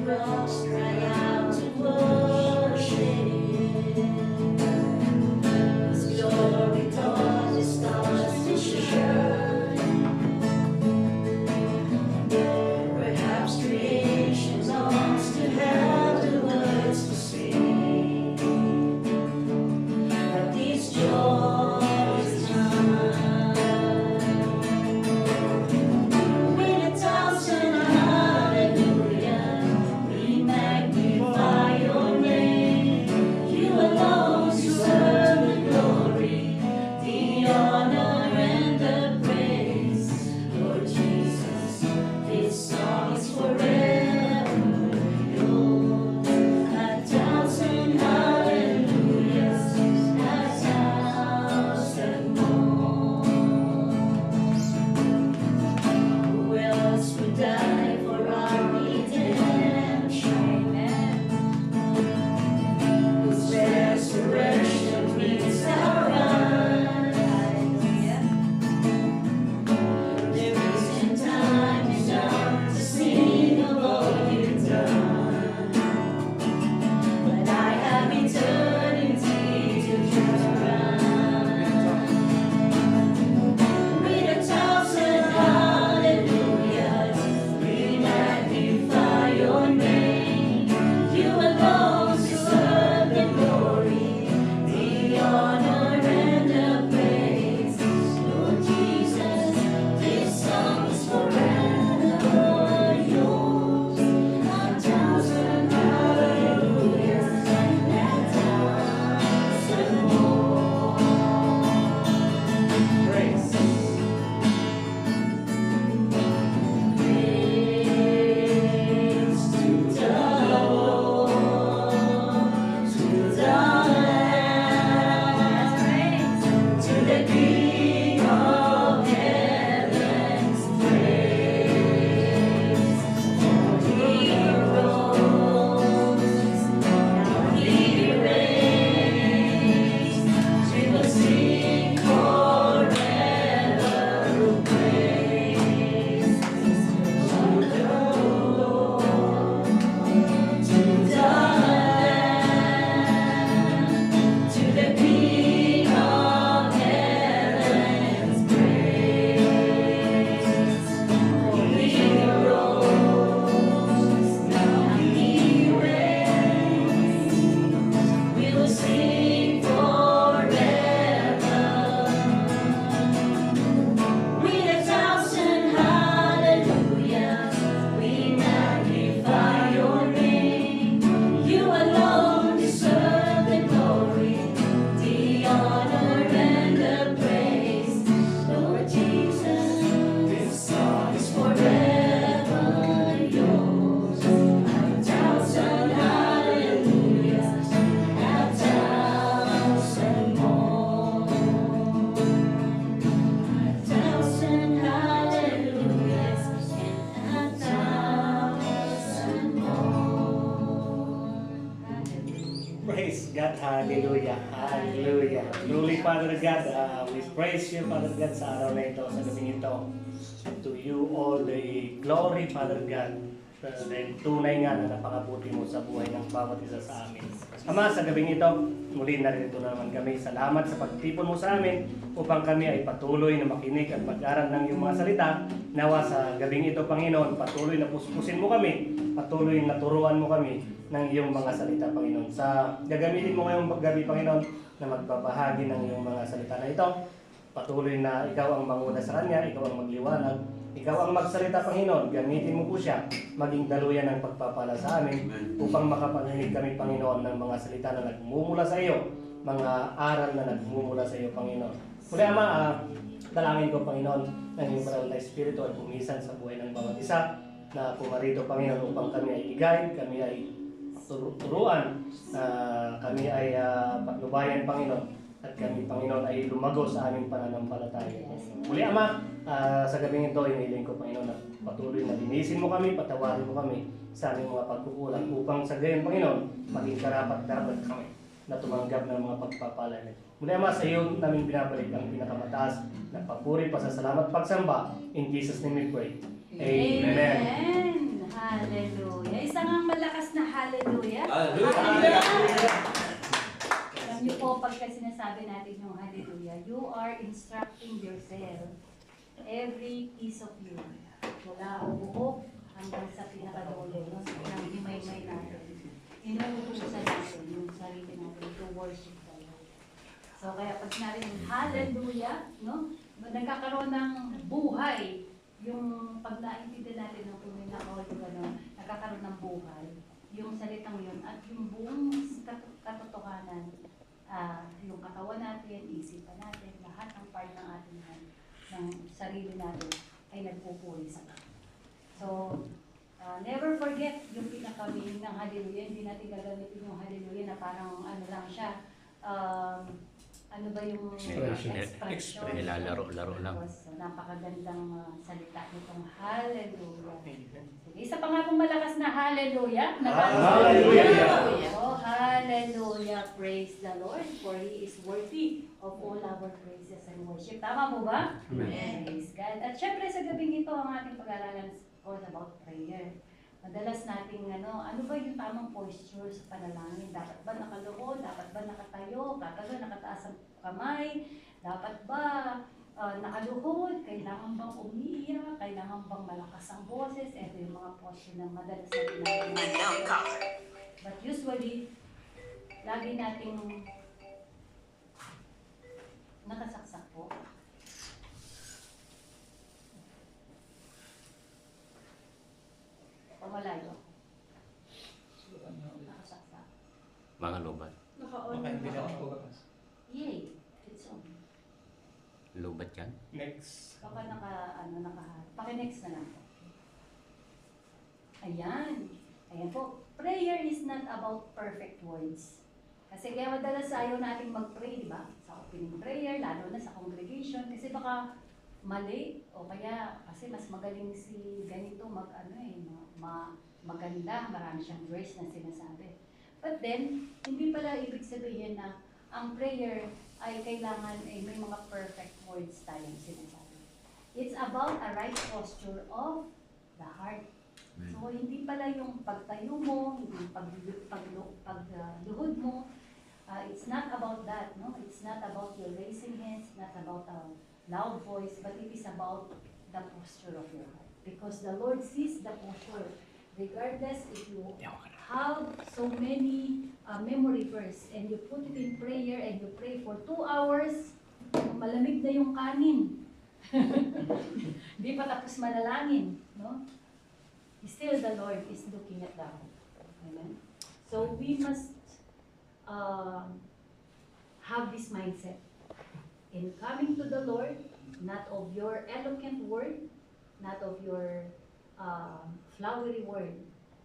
rocks cry out to worship. His glory caused the stars to shine. Perhaps creation longs to have the words to sing, but these joys is mine. With a thousand hallelujah, we magnify your name. You alone deserve the glory, the honor, and the praise. Lord Jesus, this song is forever yours. A thousand hallelujahs, a thousand more. Who else would die for our redemption? Whose resurrection means our right. There isn't time enough to sing of all you've done, but I have eternity to run. With a thousand hallelujahs, we magnify your name. You alone deserve the glory, the honor, and the praise. Lord Jesus, this song is forever yours. A thousand hallelujahs, and a thousand more. Praise. Praise to the Lord, to the Lamb, to the King of heaven's praise. For he rose, now he reigns. We will sing forever praise to the Lord, to the Lamb, to the King of heaven's praise. For he rose, now he reigns. We will sing forever. With a thousand hallelujahs, we magnify your name. You alone deserve the glory, the honor, and the praise. Lord Jesus, this song is forever yours. A thousand hallelujahs, a thousand more. A thousand hallelujahs, and a thousand more. Praise God. Hallelujah. Hallelujah. Truly, Father God, we praise you, Father God, sa araw na ito, sa gabing ito. To you all the glory, Father God. Dahil tunay nga na napakabuti mo sa buhay ng bawat isa sa amin. Ama, sa gabing ito, muli narito na naman kami. Salamat sa pagtipon mo sa amin upang kami ay patuloy na makinig at mag-aral ng iyong mga salita. Nawa sa gabing ito, Panginoon, patuloy na puspusin mo kami, patuloy na turuan mo kami ng iyong mga salita, Panginoon. Sa gagamitin mo ngayong gabi, Panginoon, na magbabahagi ng iyong mga salita na ito, patuloy na ikaw ang manguna sa kanya, ikaw ang magliwanag, ikaw ang magsalita, Panginoon. Gamitin mo po siya, maging daluyan ng pagpapala sa amin upang makapanginig kami, Panginoon, ng mga salita na nagmumula sa iyo, mga aral na nagmumula sa iyo, Panginoon. Muli, Ama, dalangin ko, Panginoon, ng iyong banal na Espiritu ay pumisan sa buhay ng bawat isa na pumarito, Panginoon, upang kami ay i-guide, kami ay turuan, kami ay patnubayan, Panginoon, at kami, Panginoon, ay lumago sa aming pananampalataya. Muli, Ama, sa gabing ito, iniling ko, Panginoon, na patuloy na linisin mo kami, patawarin mo kami sa aming mga pagkukulang upang sa gayon, Panginoon, maging karapat-dapat kami na tumanggap ng mga pagpapala nito. Muli, Ama, sa iyo namin binabalik ang pinakamataas na papuri, pasasalamat, pagsamba. In Jesus' name we pray. Amen. Hallelujah. Isang ang malakas na hallelujah. Alam niyo po, pagka sinasabi natin yung hallelujah, you are instructing yourself, every piece of you, mula ubuhok hanggang sa pinakadulo, no? Ng himay-may natin. Inuutusan natin yung sarili natin to worship the Lord. So kaya pag sinabi ng hallelujah, no? Nagkakaroon ng buhay yung pag naintindihan natin ng kung may nakawal yung gano'n, nagkakaroon ng buhay yung salitang yun at yung buong katotohanan, yung katawan natin, isipan natin, lahat ng part ng ating ng sarili natin ay nagpupuri sa Kanya. So, never forget yung pinaka-meaning ng hallelujah. Hindi natin gagamitin yung hallelujah na parang ano lang siya, ano ba yung expression? Lalaro-laro lang. So, napakagandang salita nitong hallelujah. Sige, isa pa nga pong malakas na hallelujah. Hallelujah! Oh, hallelujah! Praise the Lord, for He is worthy of all our praises and worship. Tama mo ba? Amen. Praise God. At syempre sa gabing ito, ang ating pag-aaralan all about prayer. Madalas nating ano ba yung tamang posture sa panalangin? Dapat ba nakaluhod? Dapat ba nakatayo? Dapat ba nakataas ang kamay? Dapat ba nakaluhod? Kailangan bang umiiyak? Kailangan bang malakas ang boses? Ito yung mga posture na madalas natin But usually, lagi nating nakasaksak po. Pamalayo. Nakasaksak. Mga lobat. Yay! It's on. Lobat yan? Next. Baka paki-next na lang po. Ayan. Ayan po. Prayer is not about perfect words. Kasi kaya madalas ayaw nating mag-pray, di ba? Sa opening prayer, lalo na sa congregation. Kasi baka mali o kaya kasi mas magaling si ganito maganda, marami siyang verse na sinasabi. But then, hindi pala ibig sabihin na ang prayer ay kailangan may mga perfect words tayong sinasabi. It's about a right posture of the heart. So, hindi pala yung pagtayo mo, hindi pagluhod mo. It's not about that, no? It's not about your raising hands, not about a loud voice, but it is about the posture of your heart. Because the Lord sees the posture. Regardless if you have so many memory verse and you put it in prayer and you pray for 2 hours, malamig na yung kanin. Di pa tapos manalangin, no? Still the Lord is looking at the heart. Amen? So we must have this mindset in coming to the Lord, not of your eloquent word, not of your flowery word,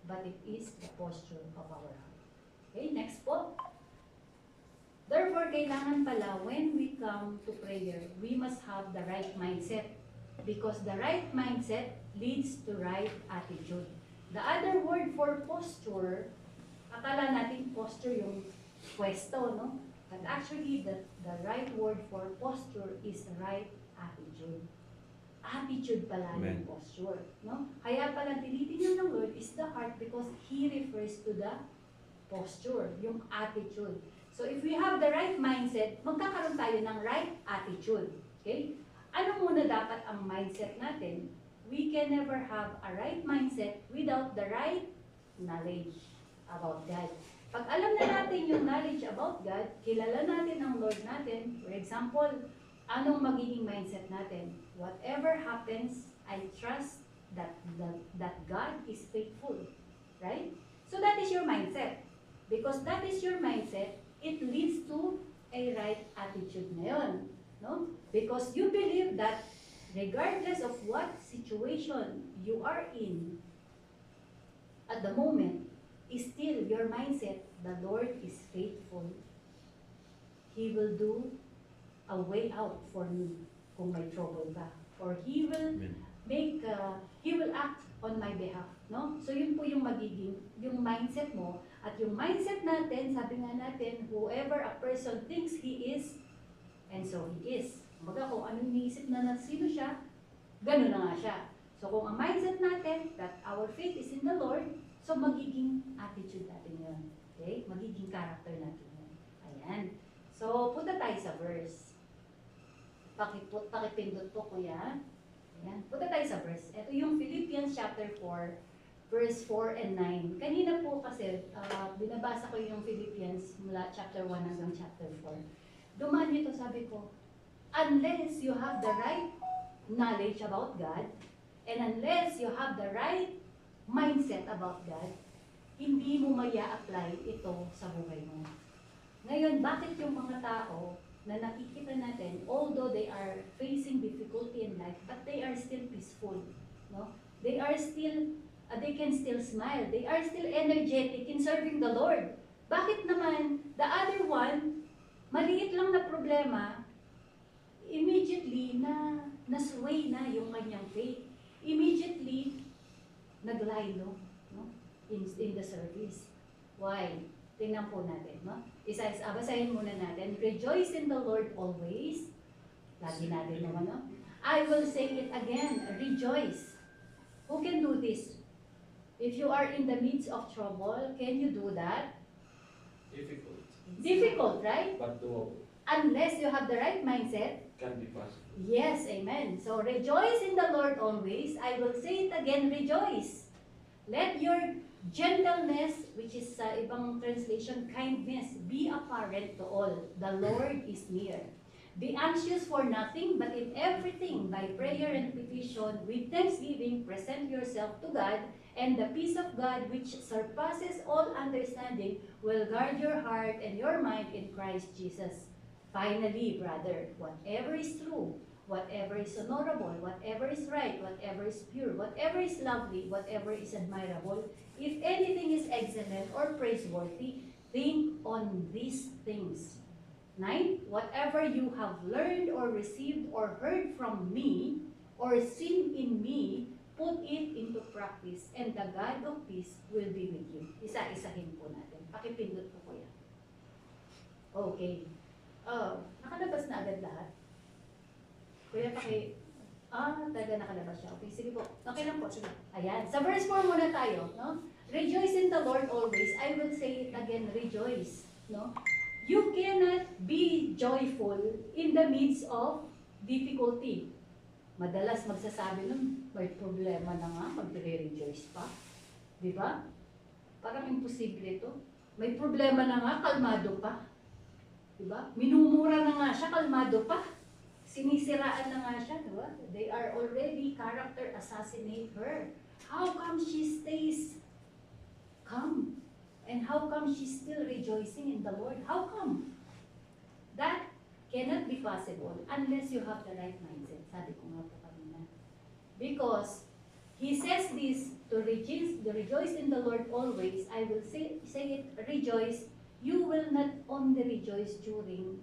but it is the posture of our heart. Okay, next po. Therefore, kailangan pala when we come to prayer, we must have the right mindset. Because the right mindset leads to right attitude. The other word for posture, akala natin posture yung pwesto, no? But actually, the right word for posture is right attitude. Attitude pala yung posture, no? Kaya pala tinitingnan ng Lord is the heart because He refers to the posture, yung attitude. So if we have the right mindset, magkakaroon tayo ng right attitude. Okay? Ano muna dapat ang mindset natin? We can never have a right mindset without the right knowledge about God. Pag alam na natin yung knowledge about God, kilala natin ang Lord natin, for example, anong magiging mindset natin? Whatever happens, I trust that God is faithful. Right? So that is your mindset. Because that is your mindset, it leads to a right attitude na yun. No? Because you believe that regardless of what situation you are in at the moment, is still your mindset, the Lord is faithful. He will do a way out for me kung may trouble ka. Or He will He will act on my behalf. No? So yun po yung magiging, yung mindset mo. At yung mindset natin, sabi nga natin, whoever a person thinks he is, and so he is. Kumbaga kung ano iniisip na sino siya, gano'n na nga siya. So kung ang mindset natin that our faith is in the Lord, so magiging attitude natin yun. Okay? Magiging character natin yun. Ayan. So punta tayo sa verse. Pakipindot po kuya. Ayan. Punta tayo sa verse. Ito yung Philippians chapter 4, verse 4 and 9. Kanina po kasi, binabasa ko yung Philippians mula chapter 1 hanggang chapter 4. Dumaan dito, sabi ko, unless you have the right knowledge about God, and unless you have the right mindset about God, hindi mo maya-apply ito sa buhay mo. Ngayon, bakit yung mga tao na nakikita natin, although they are facing difficulty in life, but they are still peaceful, no? They are still, they can still smile. They are still energetic in serving the Lord. Bakit naman, the other one, maliit lang na problema, immediately na nasway na yung kanyang faith. Immediately, naglaylo, no? In the service. Why? Tingnan po natin, no? Basahin muna natin. Rejoice in the Lord always. Lagi natin naman, no? I will say it again, rejoice. Who can do this? If you are in the midst of trouble, can you do that? Difficult, Difficult, right? but doable. Unless you have the right mindset. Can be possible. Yes, amen. So rejoice in the Lord always. I will say it again, rejoice. Let your gentleness, which is sa ibang translation, kindness, be apparent to all. The Lord is near. Be anxious for nothing, but in everything, by prayer and petition, with thanksgiving, present yourself to God, and the peace of God, which surpasses all understanding, will guard your heart and your mind in Christ Jesus. Finally, brother, whatever is true, whatever is honorable, whatever is right, whatever is pure, whatever is lovely, whatever is admirable, if anything is excellent or praiseworthy, think on these things. 9, whatever you have learned or received or heard from me or seen in me, put it into practice, and the God of peace will be with you. Isa-isahin po natin. Pakipindot po kuya. Okay. Nakalabas na agad lahat. Kuya, taga nakalabas siya. Okay, sige po. Okay lang po, sige. Ayan. Sa verse 4 muna tayo, no? Rejoice in the Lord always. I will say it again, rejoice. No? You cannot be joyful in the midst of difficulty. Madalas magsasabi nun, may problema na nga, magre-rejoice pa. Di ba? Parang imposible ito. May problema na nga, kalmado pa. Diba? Minumura na nga siya, kalmado pa. Sinisiraan na nga siya, diba? They are already character assassinate her. How come she stays calm? And how come she's still rejoicing in the Lord? How come? That cannot be possible unless you have the right mindset. Sabi ko nga po kanina. Because he says this, to rejoice in the Lord always. I will say it, rejoice. You will not only rejoice during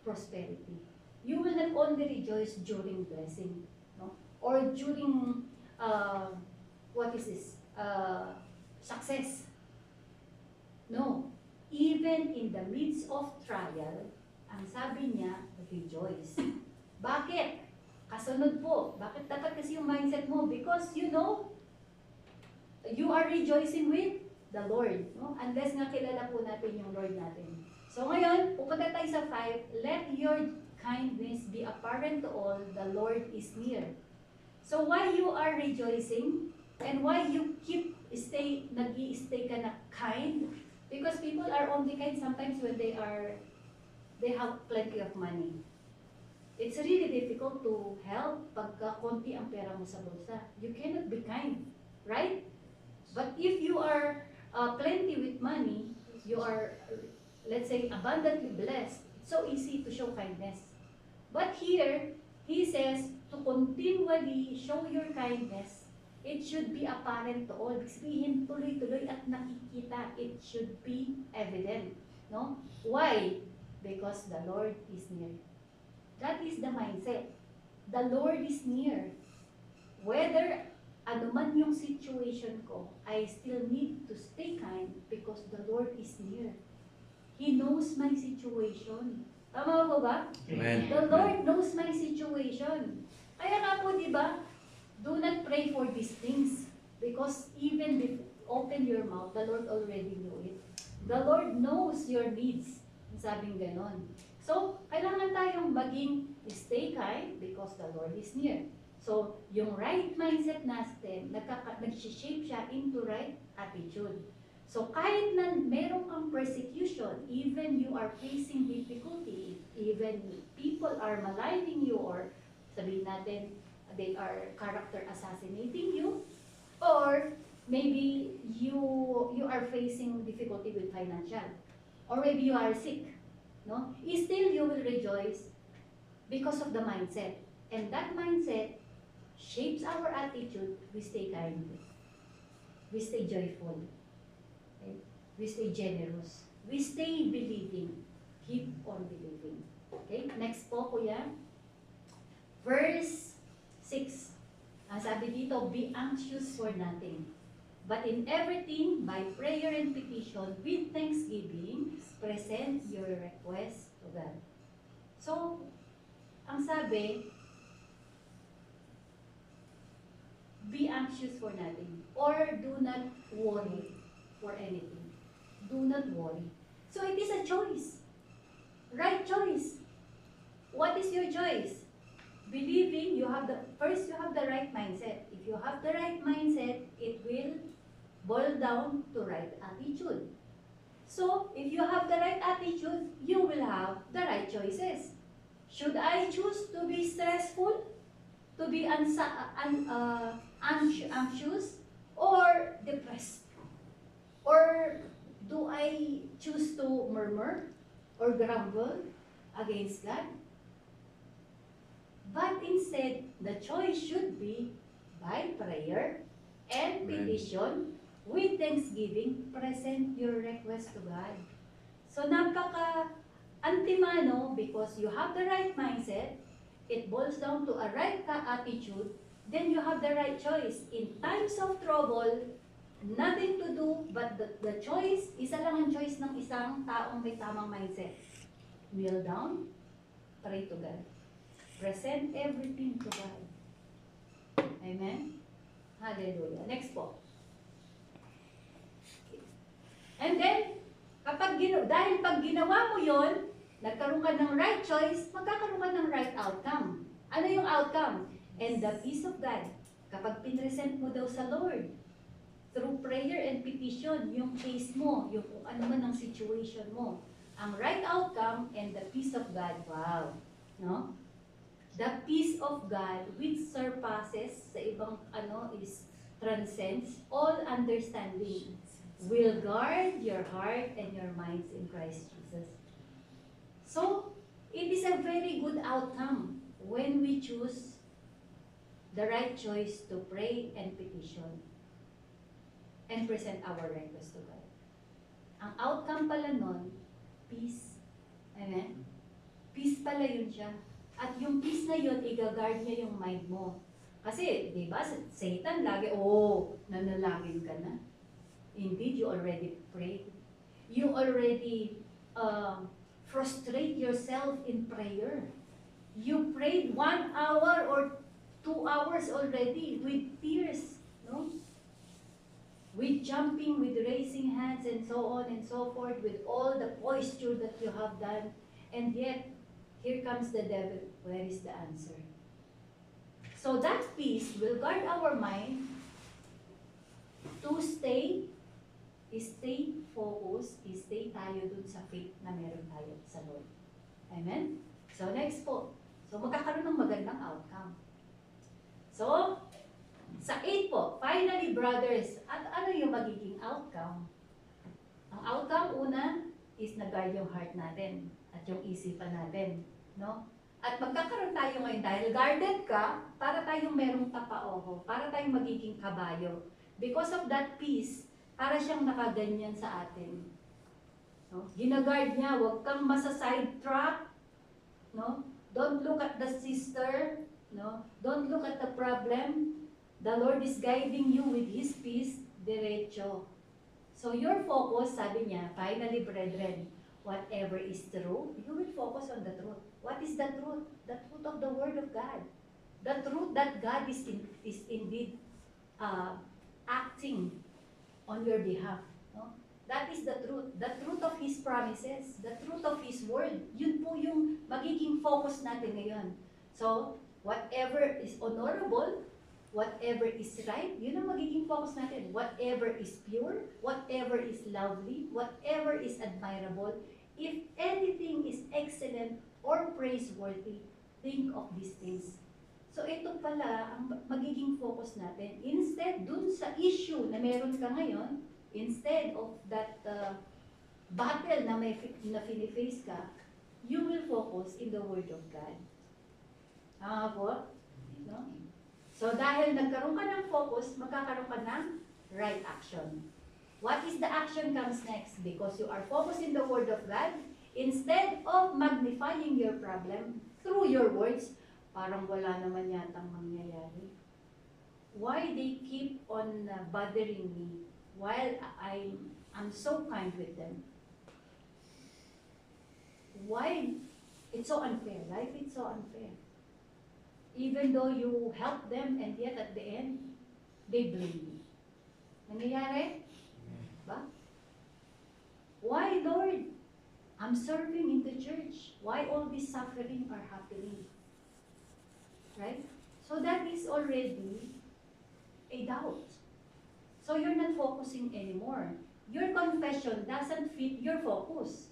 prosperity. You will not only rejoice during blessing, no? Or during, success. No. Even in the midst of trial, ang sabi niya, rejoice. Bakit? Kasunod po. Bakit dapat kasi yung mindset mo? Because you know, you are rejoicing with the Lord, no? Unless nga kilala po natin yung Lord natin. So ngayon, pupunta tayo sa 5, let your kindness be apparent to all, the Lord is near. So why you are rejoicing, and why you nag-i-stay ka na kind? Because people are only kind sometimes when they have plenty of money. It's really difficult to help pagka konti ang pera mo sa bulsa. You cannot be kind, right? But if you are plenty with money, you are, let's say, abundantly blessed, it's so easy to show kindness. But here, he says, to continually show your kindness, it should be apparent to all. Sabihin, tuloy-tuloy at nakikita. It should be evident. No? Why? Because the Lord is near. That is the mindset. The Lord is near. Whether ano man yung situation ko, I still need to stay kind because the Lord is near. He knows my situation. Tama po ba? Amen. The Lord knows my situation. Kaya nga po, di ba, Do not pray for these things because even if open your mouth, the Lord already knew it. The Lord knows your needs. Sabing ganon. So, kailangan tayong maging stay kind because the Lord is near. So, yung right mindset natin, nag-shape siya into right attitude. So, kahit na meron kang persecution, even you are facing difficulty, even people are maligning you or sabihin natin, they are character assassinating you, or maybe you are facing difficulty with financial, or maybe you are sick, no? Still you will rejoice because of the mindset. And that mindset shapes our attitude. We stay kind. We stay joyful. Okay? We stay generous. We stay believing. Keep on believing. Okay? Next po, kuya. Verse 6. Ang sabi dito, be anxious for nothing. But in everything, by prayer and petition, with thanksgiving, present your request to God. So, ang sabi, be anxious for nothing. Or do not worry for anything. Do not worry. So, it is a choice. Right choice. What is your choice? Believing you have the right mindset. If you have the right mindset, it will boil down to right attitude. So, if you have the right attitude, you will have the right choices. Should I choose to be stressful, to be anxious, or depressed? Or do I choose to murmur or grumble against God? But instead, the choice should be by prayer and petition with thanksgiving, present your request to God. So napaka-antimano because you have the right mindset, it boils down to a right attitude, then you have the right choice. In times of trouble, nothing to do but the choice, isa lang ang choice ng isang taong may tamang mindset. Kneel down, pray to God. Present everything to God. Amen? Hallelujah. Next po. And then, dahil pag ginawa mo yon, nagkaroon ka ng right choice, magkakaroon ka ng right outcome. Ano yung outcome? And the peace of God. Kapag pinresent mo daw sa Lord, through prayer and petition, yung case mo, yung kung ano man ang situation mo, ang right outcome and the peace of God, wow. No? The peace of God which surpasses sa ibang is transcends all understanding will guard your heart and your minds in Christ Jesus. So, it is a very good outcome when we choose the right choice to pray and petition and present our request to God. Ang outcome pala nun, peace. Amen? Peace pala yun siya. At yung peace na yun, i-guard niya yung mind mo. Kasi, di ba, Satan lagi, nanalangin ka na. Indeed, you already prayed. You already frustrate yourself in prayer. You prayed 1 hour or 2 hours already with tears, no? With jumping, with raising hands, and so on and so forth, with all the posture that you have done. And yet, here comes the devil. Where is the answer? So that peace will guard our mind to stay focused, stay tayo dun sa faith na meron tayo sa Lord. Amen? So next po. So magkakaroon ng magandang outcome. So, sa 8 po, finally brothers, at ano yung magiging outcome? Ang outcome una is nag-guard yung heart natin at yung isipan natin. No? At magkakaroon tayo ngayon dahil guarded ka, para tayong merong tapaoho, para tayong magiging kabayo. Because of that peace, para siyang nakaganyan sa atin. No? Ginaguard niya, huwag kang masa-sidetrack. No? Don't look at the sister. No? Don't look at the problem. The Lord is guiding you with His peace, diretso. So your focus, sabi niya, finally brethren, whatever is true, you will focus on the truth. What is the truth? The truth of the Word of God. The truth that God is indeed acting on your behalf. No? That is the truth. The truth of His promises. The truth of His word. Yun po yung magiging focus natin ngayon. So, whatever is honorable, whatever is right, yun ang magiging focus natin. Whatever is pure, whatever is lovely, whatever is admirable, if anything is excellent or praiseworthy, think of these things. So ito pala ang magiging focus natin. Instead, dun sa issue na meron ka ngayon, instead of that battle na fini-face ka, you will focus in the Word of God. Tama po? No? So dahil nagkaroon ka ng focus, magkakaroon ka ng right action. What is the action comes next? Because you are focused in the Word of God, instead of magnifying your problem through your words, parang wala naman yatang mangyayari. Why they keep on bothering me while I'm so kind with them? Why? It's so unfair. Life is so unfair. Even though you help them and yet at the end, they blame you. Nangyayari? Ba? Why, Lord? I'm serving in the church. Why all this suffering are happening? Right? So that is already a doubt. So you're not focusing anymore. Your confession doesn't fit your focus.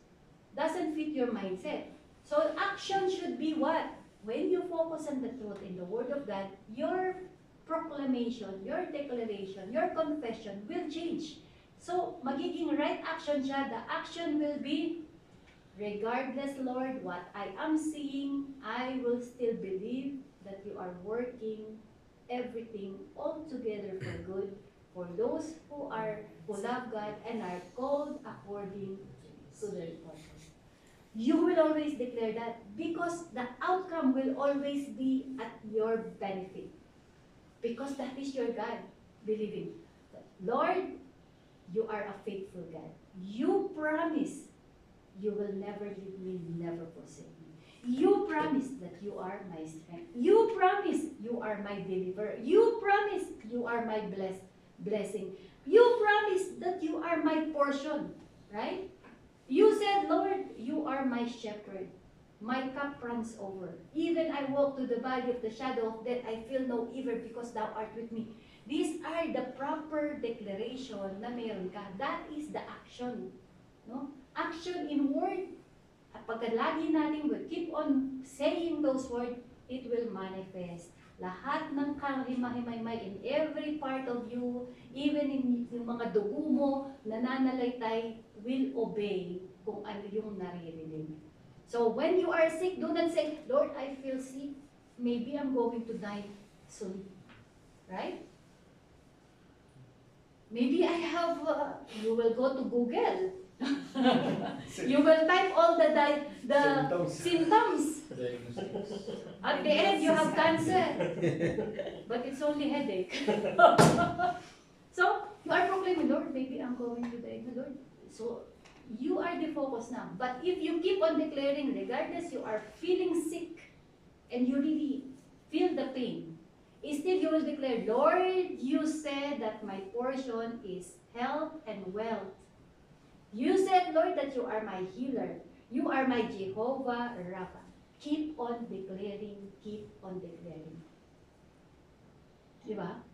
Doesn't fit your mindset. So action should be what? When you focus on the truth in the Word of God, your proclamation, your declaration, your confession will change. So magiging right action siya. The action will be, regardless, Lord, what I am seeing, I will still believe that you are working everything all together for good for those who love God and are called according to their purpose. You will always declare that because the outcome will always be at your benefit. Because that is your God, believing. Lord, you are a faithful God. You promise you will never leave me, never forsake me. You promise that you are my strength. You promise you are my deliverer. You promise you are my blessing. You promise that you are my portion, right? You said, Lord, you are my shepherd. My cup runs over. Even I walk to the valley of the shadow of death, I feel no evil because thou art with me. These are the proper declaration na meron ka. That is the action. No? Action in word. At pagka lagi natin will keep on saying those words, it will manifest. Lahat ng kahimay-himay in every part of you, even in yung mga dugo mo, nananalaytay, will obey kung ano yung naririnig. So when you are sick, do not say, Lord, I feel sick. Maybe I'm going to die soon. Right? Maybe I have, you will go to Google. You will type all the symptoms. At the end, you have cancer. But it's only headache. So, you are proclaiming, Lord, maybe I'm going to die. Lord. So, you are the focus now. But if you keep on declaring, regardless you are feeling sick, and you really feel the pain, still you will declare, Lord, you said that my portion is health and wealth. You said, Lord, that you are my healer. You are my Jehovah Rapha. Keep on declaring, keep on declaring. Di ba?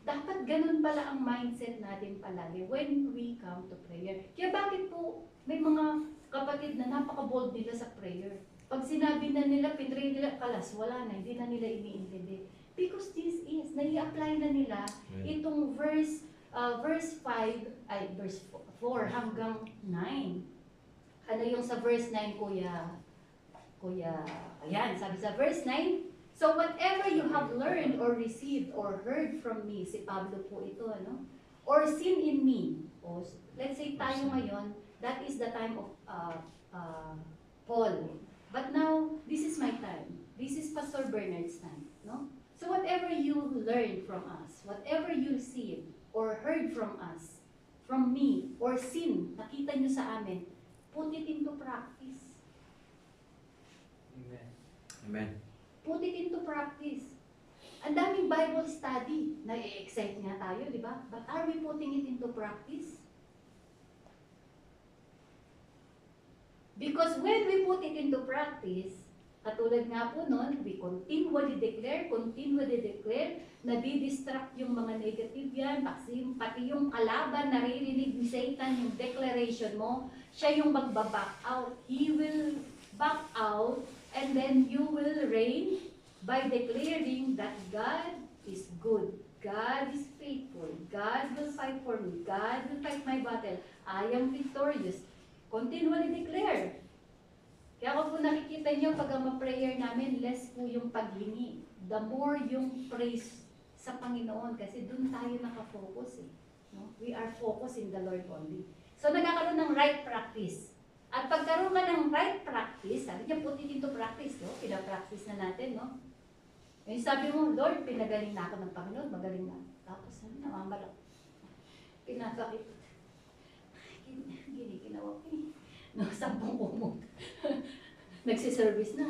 Dapat ganun pala ang mindset natin palagi when we come to prayer. Kaya bakit po may mga kapatid na napaka-bold nila sa prayer? Pag sinabi na nila, pinray nila, kalas, wala na, hindi na nila iniintindi. Because this is, nai-apply na nila itong verse 4 hanggang 9. Ano yung sa verse 9, Kuya, ayan, sabi sa verse 9, so whatever you have learned or received or heard from me, si Pablo po ito, ano? Or seen in me, o let's say tayo ngayon, that is the time of Paul. But now, this is my time. This is Pastor Bernard's time, no? So whatever you learned from us, whatever you received or heard from us, from me, or seen, nakita nyo sa amin, put it into practice. Amen. Amen. Put it into practice. Ang daming Bible study. Na-excite nga tayo, di ba? But are we putting it into practice? Because when we put it into practice, katulad nga po nun, we continually declare, nadidistract yung mga negative yan, pati yung kalaban, naririnig ni Satan yung declaration mo, siya yung magbaback out. He will back out, and then you will reign by declaring that God is good. God is faithful. God will fight for me. God will fight my battle. I am victorious. Continually declare. Kaya ako po nakikita nyo pag ang prayer namin, less po yung paghingi. The more yung praise sa Panginoon kasi dun tayo nakafocus eh. No? We are focused in the Lord only. So nagkakaroon ng right practice. At pagkaroon ka ng right practice, sabi niya put it into practice, no? Pina-practice na natin, no? Yung sabi mo, Lord, pinagaling na ako ng Panginoon, magaling na. Tapos namamalak. Pinasakit. Ginawa ko eh. No, 10 umot. Nagsiservice na.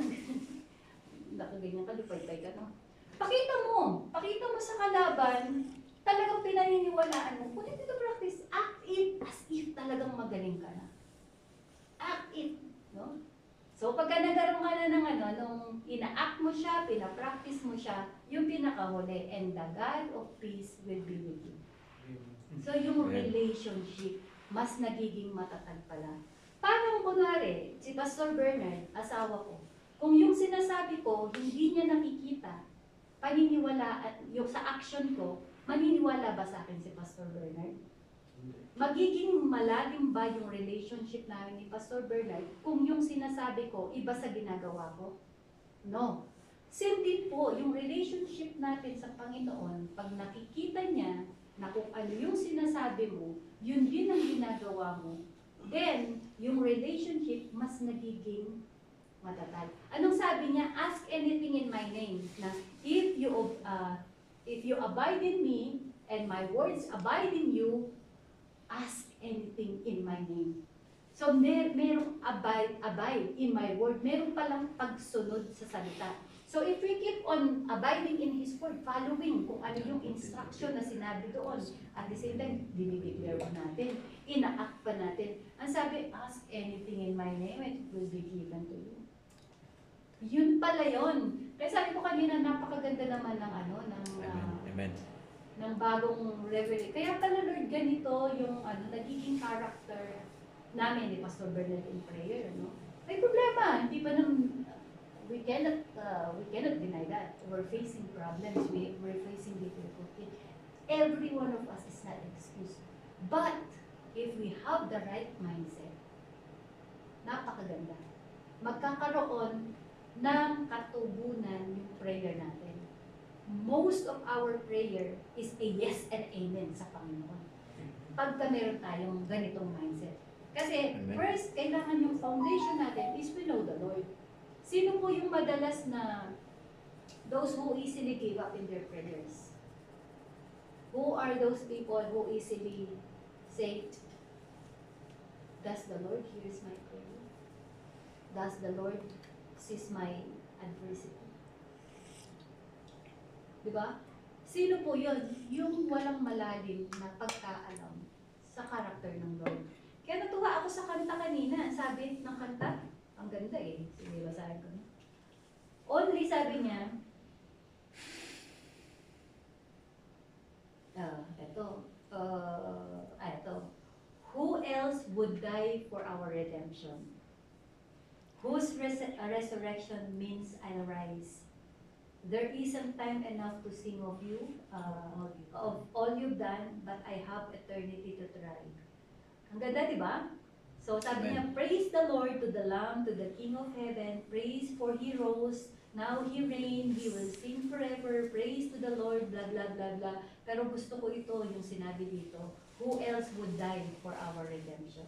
Nakaganyan ka, lupay-pay ka, no? Pakita mo sa kalaban, talagang pinaniniwalaan mo. Put it into practice, act it as if talagang magaling ka na. Act it, no? So, pagka nagkaroon ka na ng nung ina-act mo siya, pina-practice mo siya, yung pinakahuli, and the God of peace will be with you. So, yung relationship, mas nagiging matatag pala. Parang kunwari, si Pastor Bernard, asawa ko, kung yung sinasabi ko, hindi niya nakikita, paniniwala at yung sa action ko, maniniwala ba sa akin si Pastor Bernard? Magiging malalim ba yung relationship namin ni Pastor Bernard kung yung sinasabi ko iba sa ginagawa ko? No. Same din po, yung relationship natin sa Panginoon, pag nakikita niya na kung ano yung sinasabi mo, yun din ang ginagawa mo, then yung relationship mas nagiging matatag. Anong sabi niya? Ask anything in my name. Na if you abide in me and my words abide in you, ask anything in my name. So, merong abide in my word. Meron palang pagsunod sa salita. So, if we keep on abiding in His word, following kung ano yung instruction na sinabi doon, at the same time, dinideclare pa natin, ina-act pa natin. Ang sabi, ask anything in my name, it will be given to you. Yun pala yun. Kaya sabi ko kanina, napakaganda naman ng Amen. ng bagong revelation. Kaya pala Lord, ganito yung nagiging character namin ni Pastor Bernard in prayer, no? May problema, hindi pa naman, we cannot deny that. We're facing problems, we're facing difficulty. Every one of us is not excused. But, if we have the right mindset, napakaganda. Magkakaroon ng katubunan yung prayer natin. Most of our prayer is a yes and amen sa Panginoon. Pagka meron tayong ganitong mindset. Kasi Amen. first, kailangan yung foundation natin is we know the Lord. Sino po yung madalas na those who easily give up in their prayers? Who are those people who easily say, does the Lord hears my prayer? Does the Lord sees my adversity? Diba? Sino po yun? Yung walang malalim na pagkaalam sa karakter ng Lord. Kaya natuwa ako sa kanta kanina. Sabi ng kanta, ang ganda eh. Sige, basahin ko. Only sabi niya, ito. Who else would die for our redemption? Whose resurrection means I'll rise. There isn't time enough to sing of you, of all you've done, but I have eternity to try. Ang ganda, di ba? So sabi niya, praise the Lord, to the Lamb, to the King of Heaven, praise for He rose, now He reigned, He will sing forever, praise to the Lord, blah, blah, blah, blah. Pero gusto ko ito, yung sinabi dito, who else would die for our redemption?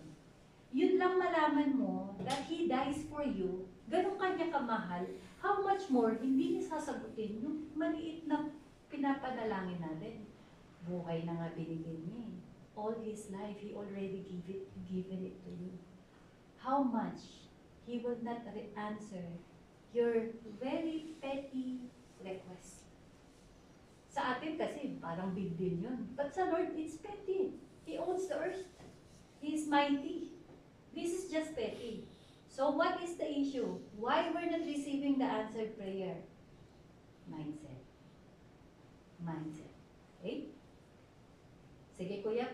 Yun lang malaman mo, that He dies for you, ganun kanya kamahal, how much more, hindi niya sasagutin yung maliit na pinapanalangin natin. Buhay na nga binigay niya eh. All His life, He already given it to you. How much He will not answer your very petty request. Sa atin kasi, parang big deal yun. But sa Lord, it's petty. He owns the earth. He is mighty. This is just petty. So what is the issue? Why we're not receiving the answered prayer? Mindset. Mindset. Okay? Sige kuya,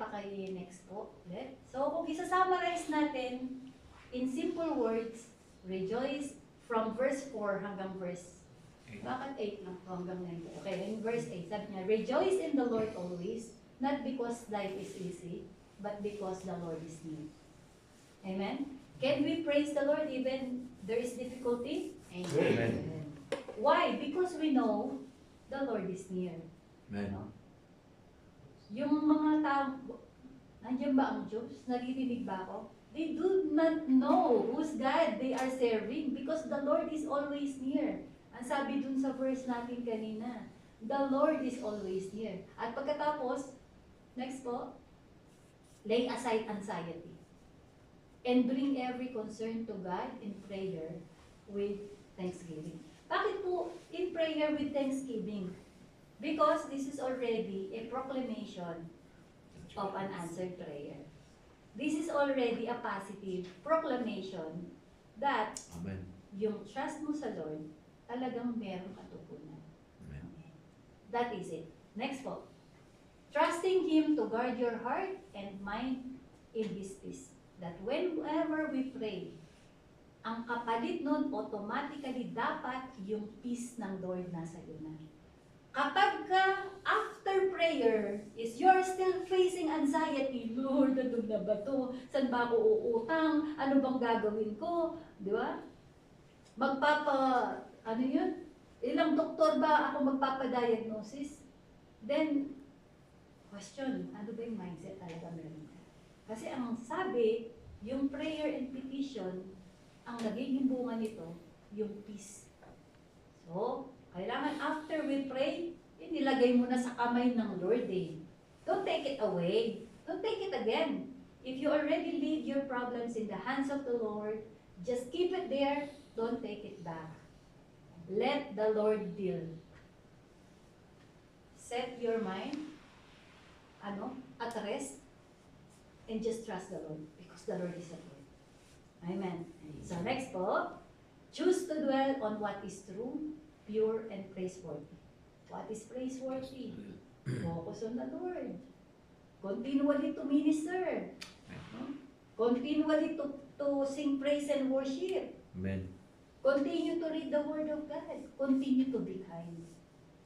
next po. Ulit. So kung isa-summarize natin, in simple words, rejoice from verse 4 hanggang verse, bakit 8 lang hanggang 9? Okay, in verse 8, sabi niya, rejoice in the Lord always, not because life is easy, but because the Lord is near. Amen? Can we praise the Lord even there is difficulty? Amen. Why? Because we know the Lord is near. Amen. No? Yung mga tao, nandiyan ba ang Diyos? Naririnig ba ako? They do not know whose God they are serving because the Lord is always near. Ang sabi dun sa verse natin kanina, the Lord is always near. At pagkatapos, next po, lay aside anxiety and bring every concern to God in prayer with thanksgiving. Bakit po in prayer with thanksgiving? Because this is already a proclamation of an answered prayer. This is already a positive proclamation that Amen. yung trust mo sa Lord, talagang merong katugunan. Amen. That is it. Next po. Trusting Him to guard your heart and mind in His peace. That whenever we pray, ang kapalit nun, automatically dapat yung peace ng Lord nasa iyo na. Kapag ka, after prayer, is you're still facing anxiety, Lord, ano na ba to? Saan ba ako uutang? Ano bang gagawin ko? Di ba? Ano yun? Ilang doktor ba ako magpapadiagnosis? Then, question, ano ba yung mindset talaga meron ka? Kasi ang sabi, yung prayer and petition, ang nagiging bunga nito, yung peace. So, kailangan after we pray, inilagay mo na sa kamay ng Lord eh. Don't take it away. Don't take it again. If you already leave your problems in the hands of the Lord, just keep it there. Don't take it back. Let the Lord deal. Set your mind, at rest, and just trust the Lord because the Lord is at work. Amen. So next po, choose to dwell on what is true, pure, and praiseworthy. What is praiseworthy? Focus on the Lord. Continually to minister. No? Continually to sing praise and worship. Amen. Continue to read the Word of God. Continue to be kind.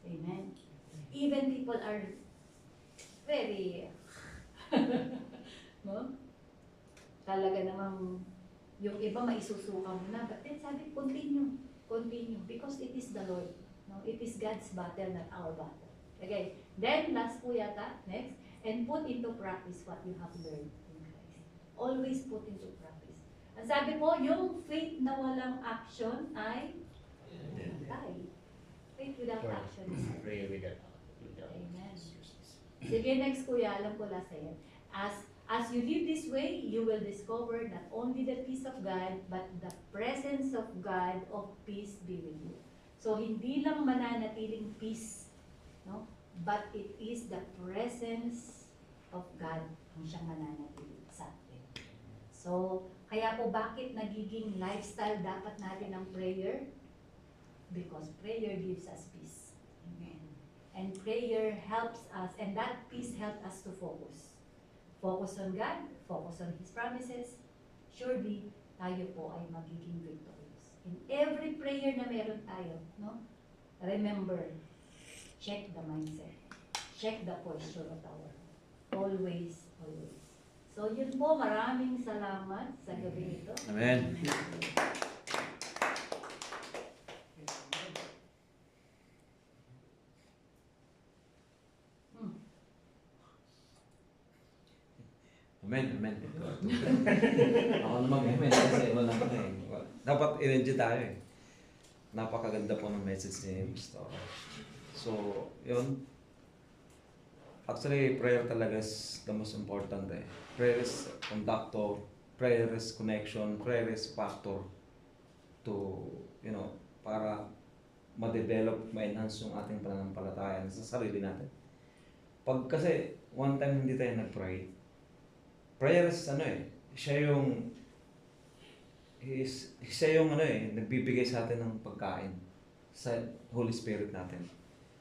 Amen. Even people are very, no? Talaga namang, yung iba maisusuka mo na. But then sabi, continue. Continue. Because it is the Lord. No? It is God's battle, not our battle. Okay. Then, last po yata, next. And put into practice what you have learned in Christ. Always put into practice. Ang sabi po, yung faith na walang action ay patay. Faith without action is dead. Pray with that. Amen. Sige, next kuya, alam ko last yan. As you live this way, you will discover not only the peace of God, but the presence of God of peace be with you. So, hindi lang mananatiling peace, no? But it is the presence of God ang siyang mananatili sa atin. So, kaya po bakit nagiging lifestyle dapat natin ang prayer? Because prayer gives us peace. Amen. And prayer helps us, and that peace helps us to focus. Focus on God, focus on His promises. Surely, tayo po ay magiging victorious. In every prayer na meron tayo, no? Remember, check the mindset. Check the posture of our. Always, always. So yun po, maraming salamat sa gabi ito. Amen. Amen, amen. Ako naman, amen. Kasi wala ka na eh. Dapat i-enjoy tayo eh. Napakaganda po ng message ni Pastor. So, yun. Actually, prayer talaga is the most important eh. Prayer is conductor, prayer is connection, prayer is factor to, para ma-develop, ma-enhance yung ating pananampalataya sa sarili natin. Pag kasi one time hindi tayo nag-pray, prayer is siya yung nagbibigay sa atin ng pagkain sa Holy Spirit natin.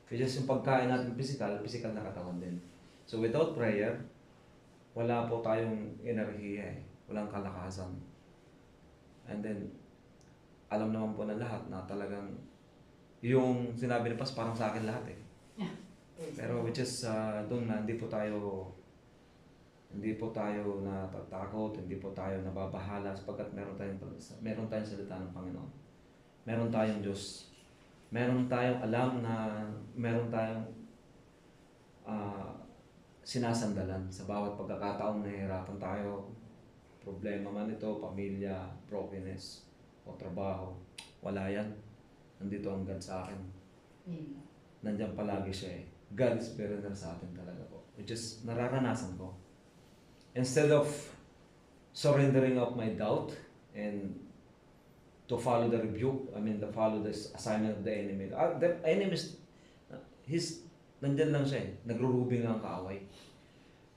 Which is yung pagkain natin physical na katawan din. So without prayer, wala po tayong enerhiya walang kalakasan. And then, alam naman po ng lahat na talagang yung sinabi ni Pas parang sa akin lahat Pero which is doon na hindi po tayo natatakot, hindi po tayo nababahala sapagkat meron tayong salita ng Panginoon. Meron tayong Diyos. Meron tayong alam na meron tayong sinasandalan sa bawat pagkakataong nahihirapan tayo. Problema man ito, pamilya, brokenness, o trabaho. Wala yan. Nandito ang God sa akin. Nandiyan palagi siya God is better than sa atin talaga po. Which is nararanasan ko. Instead of surrendering up my doubt and to follow the rebuke, to follow the assignment of the enemy. The enemy is, nandyan lang siya nagrurubing ang kaaway.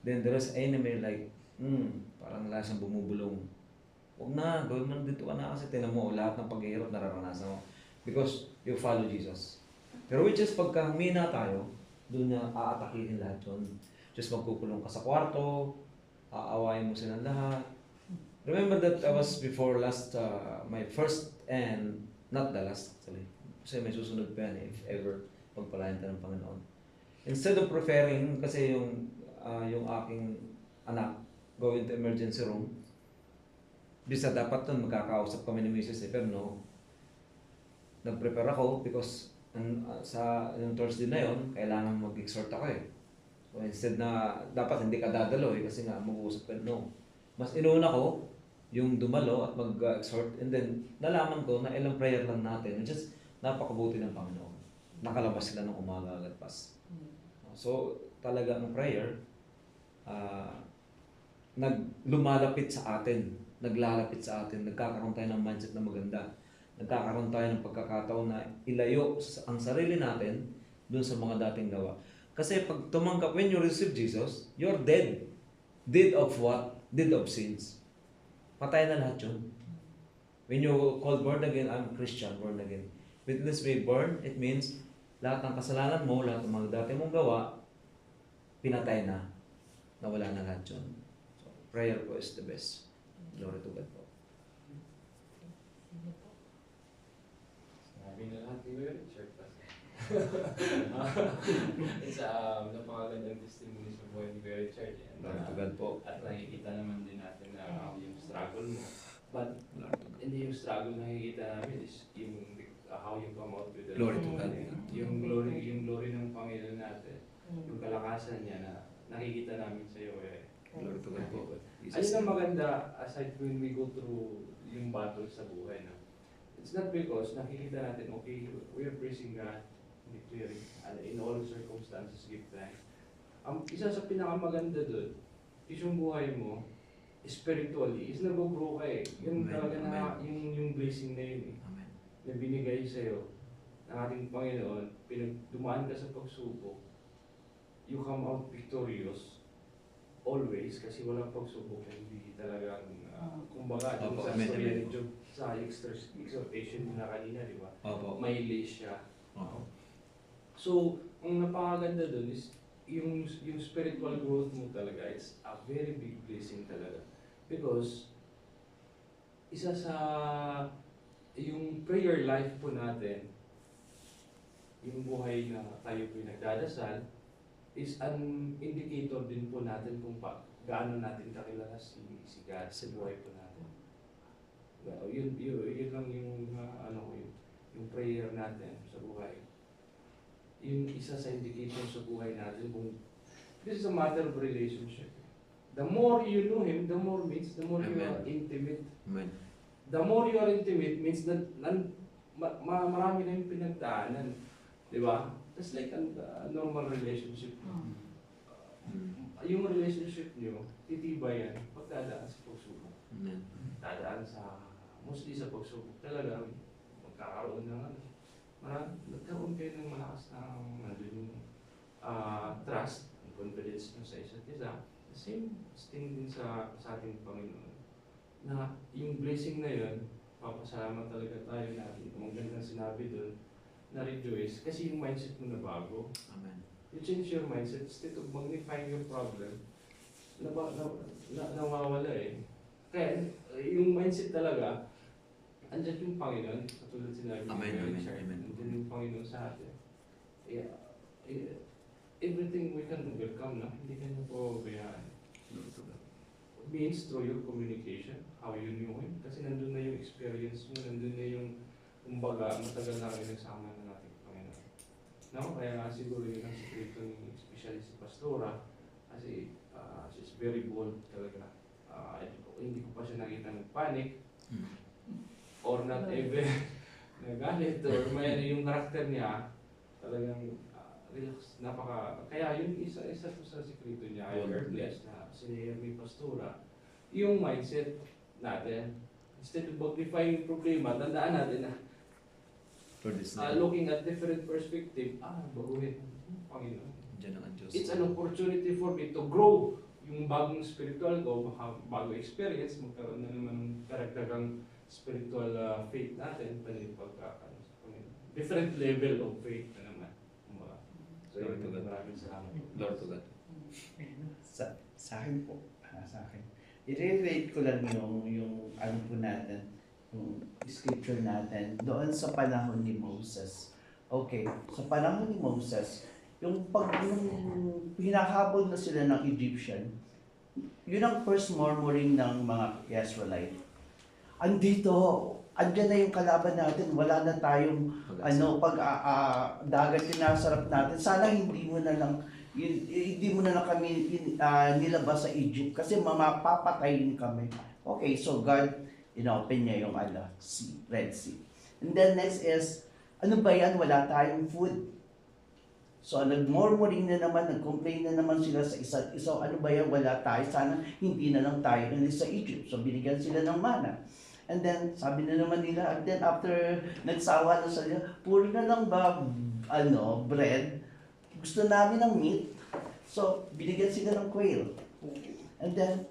Then there is enemy like, parang wala siyang bumubulong. Huwag na, gawin mo dito ka na kasi tinan mo, lahat ng paghihirap nararanasan mo. Because you follow Jesus. Pero which is pagka humina tayo, doon niya aatakihin lahat yun. Just magkukulong ka sa kwarto, aawayin mo silang lahat. Remember that I was before my first and not the last actually. Kasi may susunod pa yan if ever pagpalayan tayo ng Panginoon. Instead of preferring, kasi yung aking anak go into emergency room, bisa dapat nun magkakausap kami ni Mrs. pero no. Nag-prepare ako because sa yung Thursday na yun, kailangan mag-exhort ako So instead na, dapat hindi ka dadalo kasi nga mag-uusap ka, no. Mas inuuna ko yung dumalo at mag-exhort and then nalaman ko na ilang prayer lang natin, which is napakabuti ng Panginoon. Nakalabas sila ng umaga agad pas. So talaga ang prayer, lumalapit sa atin, naglalapit sa atin, nagkakaroon tayo ng mindset na maganda. Nagkakaroon tayo ng pagkakataon na ilayo ang sarili natin dun sa mga dating gawa. Kasi pag tumanggap, when you receive Jesus, you're dead. Dead of what? Dead of sins. Patay na lahat yun. When you call born again, I'm Christian, born again. With this way, born, it means lahat ng kasalanan mo, lahat ng mga dati mong gawa, pinatay na. Nawala na lahat yun. So, prayer po is the best. Glory to God po. Sabi na lahat ni Kuya Richard kasi. It's napakagandang testimony sa buhay ni Kuya Richard. Glory to God po. At nakikita naman din natin na yung struggle mo. But hindi yung struggle na nakikita namin is yung how you come out with the Glory to God. Yung glory ng Panginoon natin. Yung kalakasan niya na nakikita namin sa iyo Glory to God po. Ayun ang maganda aside when we go through yung battle sa buhay. No? It's not because nakikita natin, okay, we are praising God, declaring, in all circumstances, give thanks. Ang isa sa pinakamaganda doon, is yung buhay mo, spiritually, is nag-grow ka Yung talaga na, yung blessing na yun Amen. Na binigay sa'yo ng ating Panginoon, dumaan ka sa pagsubok, you come out victorious, always, kasi walang pagsubok, hindi talagang, kumbaga, yung sa story ni Job, sa exhortation nila kanina, di ba? Opo. May lace siya. Opo. So, ang napakaganda dun is, yung spiritual growth mo talaga, it's a very big blessing talaga. Because, isa sa, yung prayer life po natin, yung buhay na tayo po nagdadasal, is an indicator din po natin kung gaano natin kakilala si God sa buhay po natin. Yun lang yung yung prayer natin sa buhay. Yung isa sa indication sa buhay natin kung this is a matter of relationship. The more you know Him, the more you are intimate. Amen. The more you are intimate means that marami na yung pinagdaanan. Di ba? Just like a normal relationship. Yung relationship nyo, titibay yan pag dadaan sa pagsubok. Amen. Dadaan sa, mostly sa pagsubok. Talagang nagkakaroon ng nagkaroon kayo ng malakas ng yung trust and confidence nyo sa isa't isa. The same thing din sa ating Panginoon. Na yung blessing na yun, papasalamat talaga tayo na magandang sinabi doon na rejoice kasi yung mindset mo na bago. Amen. You change your mindset instead of magnifying your problem, nawawala eh. Kaya yung mindset talaga, andyan yung Panginoon, katulad sinabi ni Amen, amen, Richard, amen. andyan yung Panginoon sa atin. Everything we can overcome na, hindi ka niyo po bayaan. Means through your communication, how you knew Him, kasi nandun na yung experience mo, nandun na yung, kumbaga, matagal na kayo nagsama ng ating Panginoon. No? Kaya nga siguro yun ang sikreto ni, especially si Pastora, kasi she's very bold talaga. Hindi ko pa siya nakita ng panic, or not even nagalit, or may yung karakter niya, talagang relax, kaya yung isa to sa sikreto niya, I heard blessed na si Hermie Pastora, yung mindset natin, instead of magnifying yung problema, tandaan natin na For this looking at different perspective, baguhin, Panginoon. Diyan ang Diyos. It's an opportunity for me to grow yung bagong spiritual ko, bago experience, magkaroon na naman ng karagdagang spiritual faith natin, different level of faith na naman. So, Lord to God. maraming salamat. Lord to God. Sa akin po, sa akin. I-relate ko lang yung ano po natin, yung scripture natin, doon sa panahon ni Moses. Okay, sa panahon ni Moses, yung hinahabol na sila ng Egyptian, yun ang first murmuring ng mga Israelite. Andyan na yung kalaban natin, wala na tayong dagat tinasarap natin. Sana hindi mo na lang kami nilabas sa Egypt kasi mamapapatayin kami. Okay, so God inopen niya yung Red Sea. And then next is, ano ba yan? Wala tayong food. So nagmurmuring na naman, nag-complain na naman sila sa isa't isa. Ano ba yan? Wala tayo. Sana hindi na lang tayo ulit sa Egypt. So binigyan sila ng mana. And then, sabi na naman nila, and then after nagsawa na sila, puro na lang ba, bread? Gusto namin ng meat. So, binigyan sila ng quail. And then,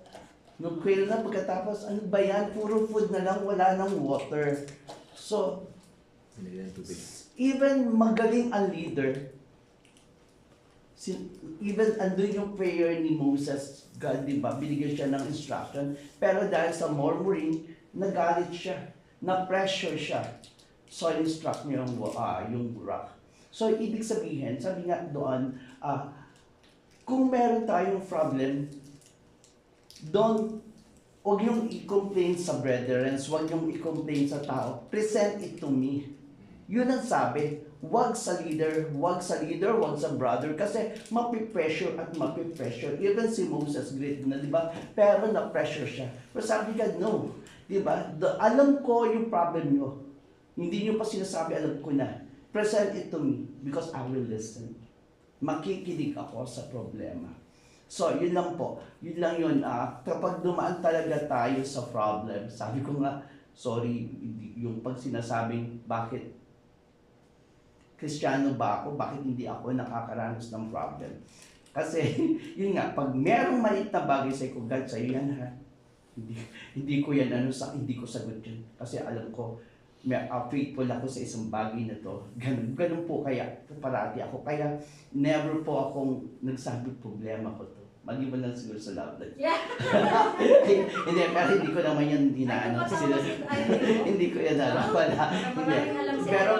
nung quail na pagkatapos, ano ba yan? Puro food na lang, wala ng water. So, even magaling ang leader, even andun yung prayer ni Moses, God, di ba? Binigyan siya ng instruction. Pero dahil sa murmuring, nagalit siya, na-pressure siya. So, instruct niya yung rock. So, ibig sabihin, sabi nga doon, kung meron tayong problem, huwag yung i-complain sa brethren, huwag yung i-complain sa tao, present it to me. Yun ang sabi, huwag sa leader, huwag sa brother, kasi mapipressure at mapipressure. Even si Moses, great na, di ba? Pero na-pressure siya. Pero sabi ka, no. Di ba? Alam ko yung problem nyo. Hindi nyo pa sinasabi, alam ko na. Present it to me because I will listen. Makikinig ako sa problema. So, yun lang po. Yun lang yun. Kapag dumaan talaga tayo sa problem, sabi ko nga, sorry, yung pag sinasabing, bakit Kristiyano ba ako? Bakit hindi ako nakakaranas ng problem? Kasi, yun nga, pag merong maliit na bagay sa ko, God, sa'yo yan ha. Hindi ko yan hindi ko sagot yun. Kasi alam ko, faithful ako sa isang bagay na to. Ganun po kaya, parati ako. Kaya, never po akong nagsabi problema ko to. Maliban lang siguro sa love life. Yeah. Hindi, pero hindi ko naman yan inaano. Hindi ko yan alam. Wala. Pero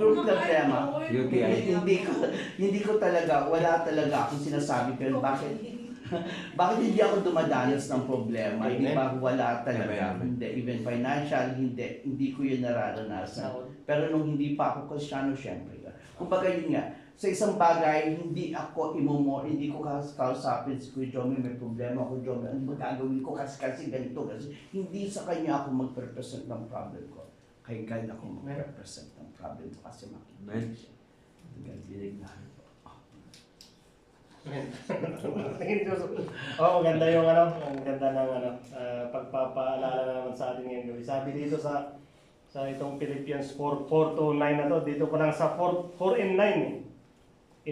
yung problema, hindi ko talaga, wala talaga akong sinasabi. Pero bakit hindi ako dumadanas ng problema? Hindi ba wala talaga? Hindi, even financial, hindi ko yun nararanasan. Pero nung hindi pa ako Kristiyano, syempre. Kumbaga yun nga, sa isang bagay, hindi ko kausapin si Kuya Jomy, may problema ako, Jomy, ano ba gagawin ko kasi ganito, kasi hindi sa kanya ako mag-represent ng problem ko. Kay God ako mag-represent ng problem ko kasi makikita siya. Bilig na. Ganda yung ang ganda ng pagpapaalala naman sa atin ngayon gabi. Sabi dito sa Sa itong Philippians 4 to 9 na to, dito pa lang sa 4 and 9 eh.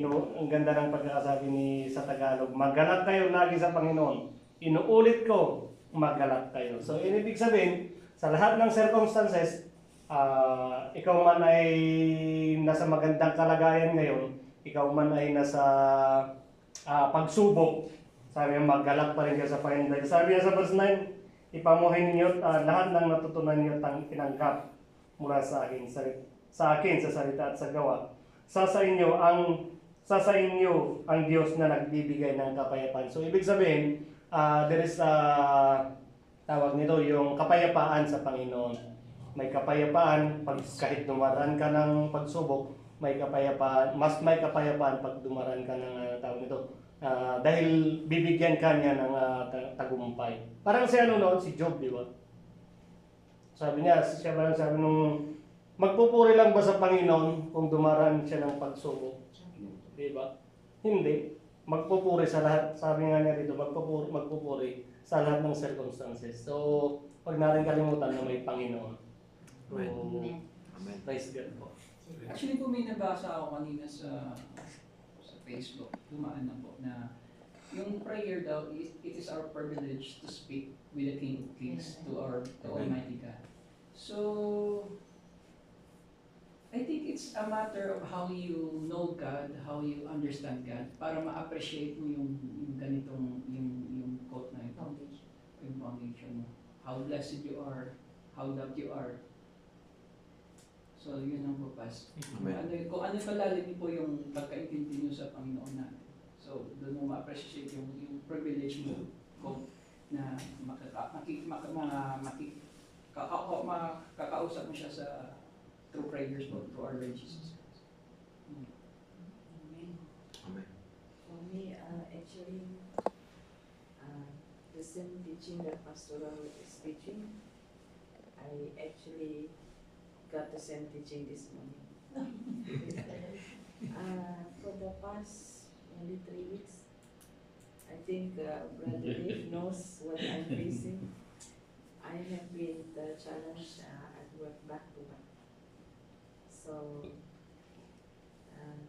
Ang ganda ng pagkakasabi ni sa Tagalog, maggalak kayo lagi sa Panginoon. Inuulit ko, maggalak kayo. So, ibig sabihin, sa lahat ng circumstances, ikaw man ay nasa magandang kalagayan ngayon, ikaw man ay nasa pagsubok, sabi niya, maggalak pa rin kayo sa Panginoon. Dahil sabi niya sa verse 9, ipamuhay ninyo lahat ng natutunan niyo tinanggap mula sa akin, sa salita at sa gawa. Sa inyo ang Diyos na nagbibigay ng kapayapaan. So, ibig sabihin, there is tawag nito, yung kapayapaan sa Panginoon. May kapayapaan kahit dumaraan ka ng pagsubok, may kapayapaan, mas may kapayapaan pag dumaraan ka ng tawag nito. Dahil bibigyan ka niya ng tagumpay. Parang si si Job, di ba? Sabi nung magpupuri lang ba sa Panginoon kung dumaraan siya ng pagsubok? Di ba? Hindi. Magpupuri sa lahat. Sabi nga niya dito, magpupuri sa lahat ng circumstances. So, huwag natin kalimutan na may Panginoon. So, Amen. praise God po. Actually po may nabasa ako kanina sa Facebook, dumaan na po, na yung prayer daw, it is our privilege to speak with the King of Kings to Almighty God. So, I think it's a matter of how you know God, how you understand God, para ma-appreciate mo yung ganitong, yung quote na ito, yung foundation mo. How blessed you are, how loved you are. So, yun ang purpose. Kung ano palalim po yung pagkaintindi nyo sa Panginoon natin. So, doon mo ma-appreciate yung privilege mo na makakausap mo siya sa through prayers po, through our Lord Jesus Christ. Amen. Amen. For me, actually, the same teaching that Pastoral is teaching, I actually got the same teaching this morning. For the past maybe 3 weeks, I think Brother Dave knows what I'm facing. I have been challenged at work back to back. So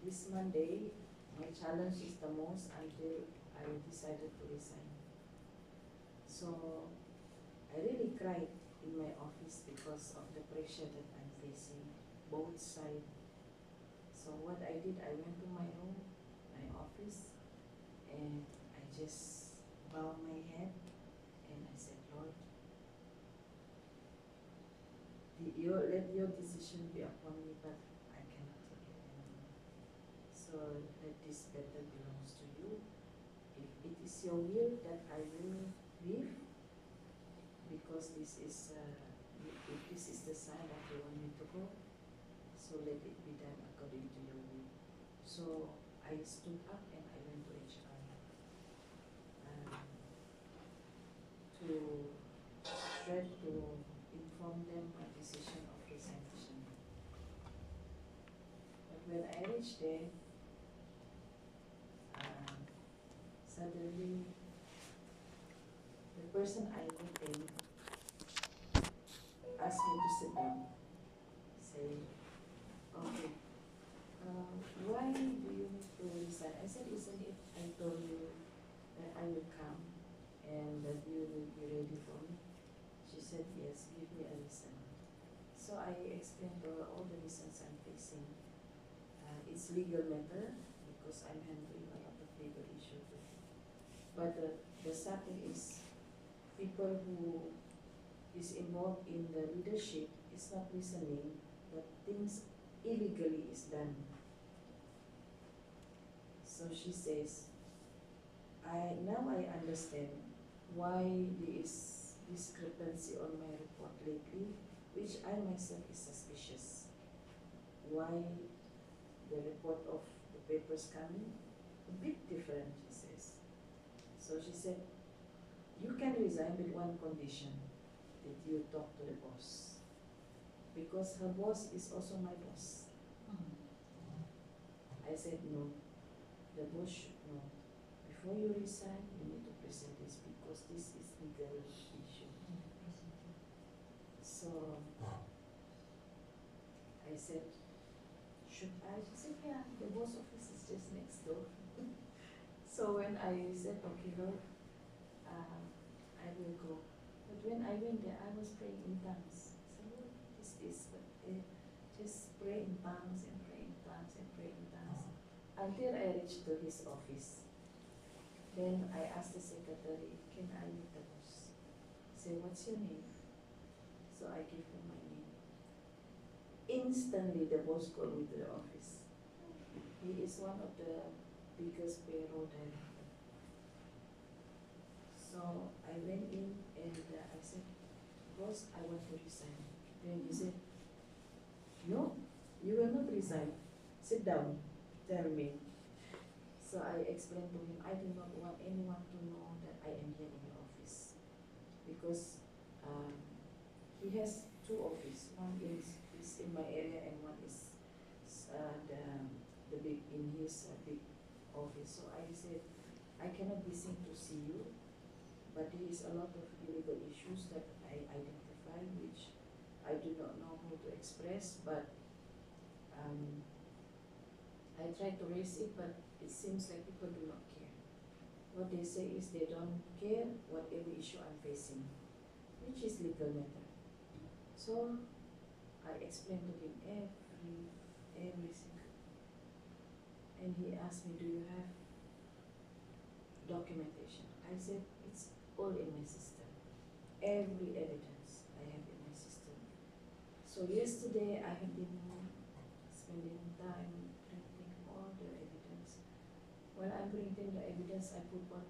this Monday, my challenge is the most until I decided to resign. So I really cried in my office because of the pressure that I'm facing, both sides. So what I did, I went to my room, my office, and I just bowed my head and I said, Lord, let your decision be upon me, but I cannot take it anymore. So let this battle belongs to you. If it is your will that I will live, because this is if this is the sign that you want me to go, so let it be done according to your will. So I stood up and I went to HR to try to inform them my decision of resignation. But when I reached there, suddenly the person I looked in asked me to sit down, say, okay, why do you need to resign? I said, isn't it I told you that I will come and that you will be ready for me? She said, yes, give me a reason. So I explained to her all the reasons I'm facing. It's legal matter because I'm handling a lot of legal issues. But the sad thing is, people who is involved in the leadership is not listening, but things illegally is done. So she says, now I understand why there is discrepancy on my report lately, which I myself is suspicious. Why the report of the papers coming a bit different, she says. So she said, you can resign with one condition, that you talk to the boss. Because her boss is also my boss. I said, no, the boss should know. Before you resign, you need to present this because this is legal issue. So So when I said, okay, Lord, I will go. But when I went there, I was praying in tongues. So Lord, this is but just pray in tongues and pray in tongues and pray in tongues until I reached to his office. Then I asked the secretary, can I meet the boss? Say, what's your name? So I gave him my name. Instantly, the boss called me to the office. He is one of the biggest payroll director. So I went in and I said, boss, I want to resign. Then he said, no, you will not resign. Sit down, tell me. So I explained to him, I do not want anyone to know that I am here in your office. Because he has two offices. One is in my area and one is the big in his big office. So I said, I cannot be seen to see you, but there is a lot of illegal issues that I identify, which I do not know how to express, but I try to raise it, but it seems like people do not care. What they say is they don't care whatever issue I'm facing, which is legal matter. So I explained to him every single. And he asked me, do you have documentation? I said, it's all in my system. Every evidence I have in my system. So yesterday I have been spending time printing all the evidence. While I'm printing the evidence, I put on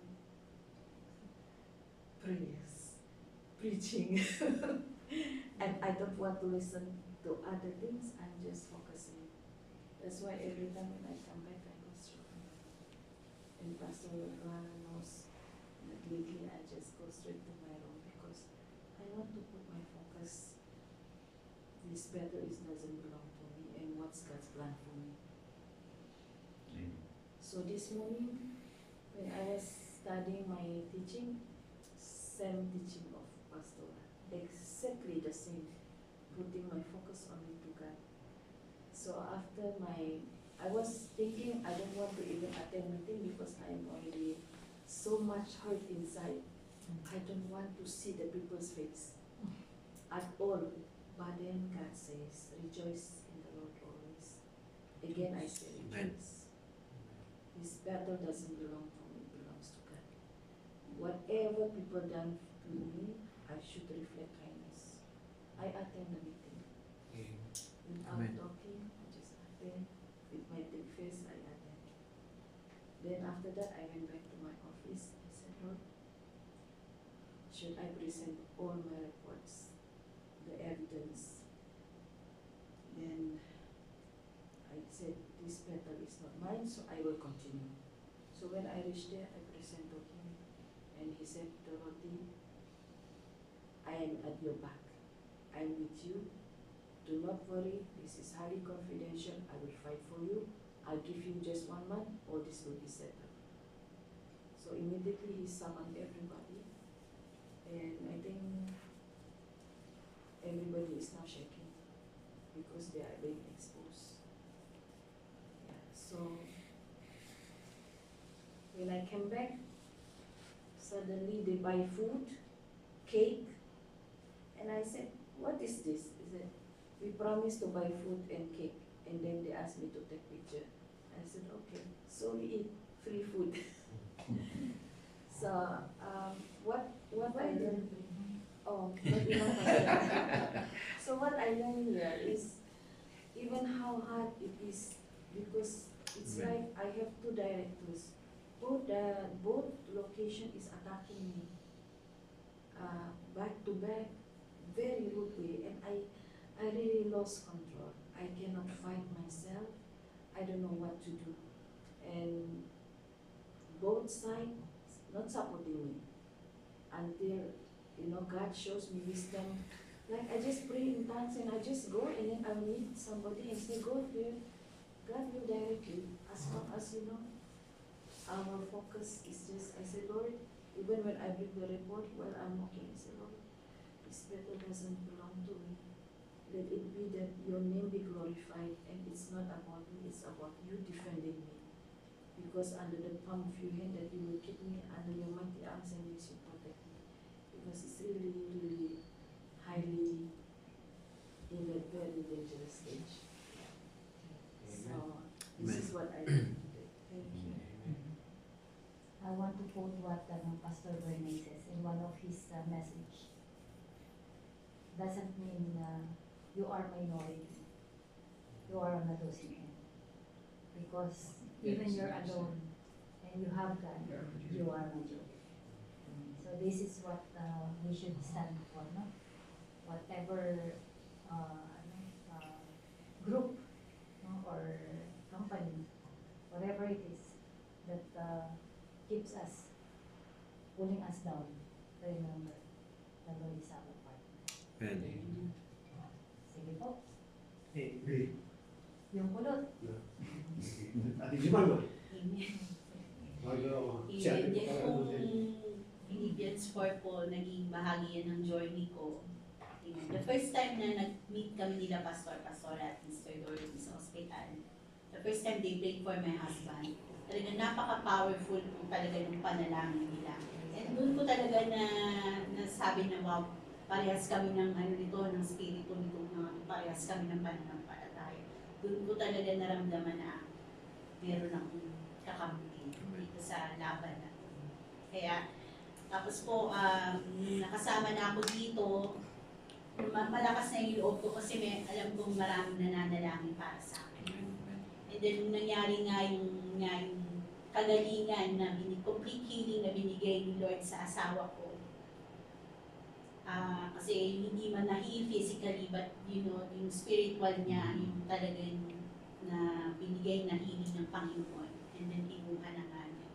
prayers, preaching. And I don't want to listen to other things, I'm just focusing. That's why every time when I come back, I go straight. And Pastor Rana knows that lately I just go straight to my room because I want to put my focus. This battle doesn't belong to me, and what's God's plan for me. So this morning, when I was studying my teaching, same teaching of Pastor, exactly the same, putting my focus only to God. So after I was thinking I don't want to even attend meeting because I'm already so much hurt inside. I don't want to see the people's face at all. But then God says, rejoice in the Lord always. Again I say rejoice. This battle doesn't belong to me, it belongs to God. Whatever people done to me, I should reflect kindness. I attend the meeting. Without Amen. talking, I just attend. With my big face, I attend. Then after that, I went back to my office. I said, Lord, should I present all my reports, the evidence? Then I said, this battle is not mine, so I will continue. So when I reached there, I presented to him, and he said, Dorothy, I am at your back. I am with you. Do not worry, this is highly confidential. I will fight for you. I'll give you just 1 month, all this will be settled. So immediately he summoned everybody, and I think everybody is now shaking because they are being exposed. Yeah, so when I came back, suddenly they buy food, cake, and I said, what is this? He said, we promised to buy food and cake, and then they asked me to take picture. I said, okay, so we eat free food. So what I learned, oh, not enough pastor. So what I learned here is even how hard it is, because it's like I have 2 directors. Both location is attacking me, back to back, very rude way, and I really lost control. I cannot fight myself. I don't know what to do, and both sides not supporting me until God shows me wisdom. Like I just pray in tongues and I just go, and then I meet somebody and say, go here. God will direct you as long as our focus is just, I say, Lord, even when I bring the report while I'm walking, I say, Lord, this battle doesn't belong to me. Let it be that your name be glorified, and it's not about me, it's about you defending me. because under the palm of your hand that you will keep me under your mighty arms and you should protect me. Because it's really, really highly in a very dangerous stage. So this is what I do. Thank you. I want to quote what Pastor Bernie says in one of his message. Doesn't mean you are minority. You are on the losing end. Because even you're alone and you have God, you are majority. So this is what we should stand for, no? Whatever group, no, or company, whatever it is that keeps us, pulling us down, remember, the Lord is our partner. Amen. Sige po. Eh, Yung kulot. Ate Jimano. Amen. Mag- Yan pong Philippians 4 po, naging bahagi yan ng journey ko. Amen. The first time na nag-meet kami nila Pastor at Mr. Dorothy sa hospital, the first time they prayed for my husband, talaga napaka-powerful po talaga ng panalangin nila. And doon ko talaga nasabi na wow, parehas kami ng ng spirito nito, parehas kami ng pananampalataya. Doon ko talaga naramdaman na meron akong kakampi dito sa laban na to. Kaya, tapos po, nakasama na ako dito, malakas na yung loob ko kasi alam kong maraming nananalangin para sa akin. And then, nung nangyari nga yung kagalingan na complete healing na binigay ni Lord sa asawa ko. Kasi hindi man na-heal physically, but yung spiritual niya, yung talagang na binigay na healing ng Panginoon. And then, kinuha na nga niya.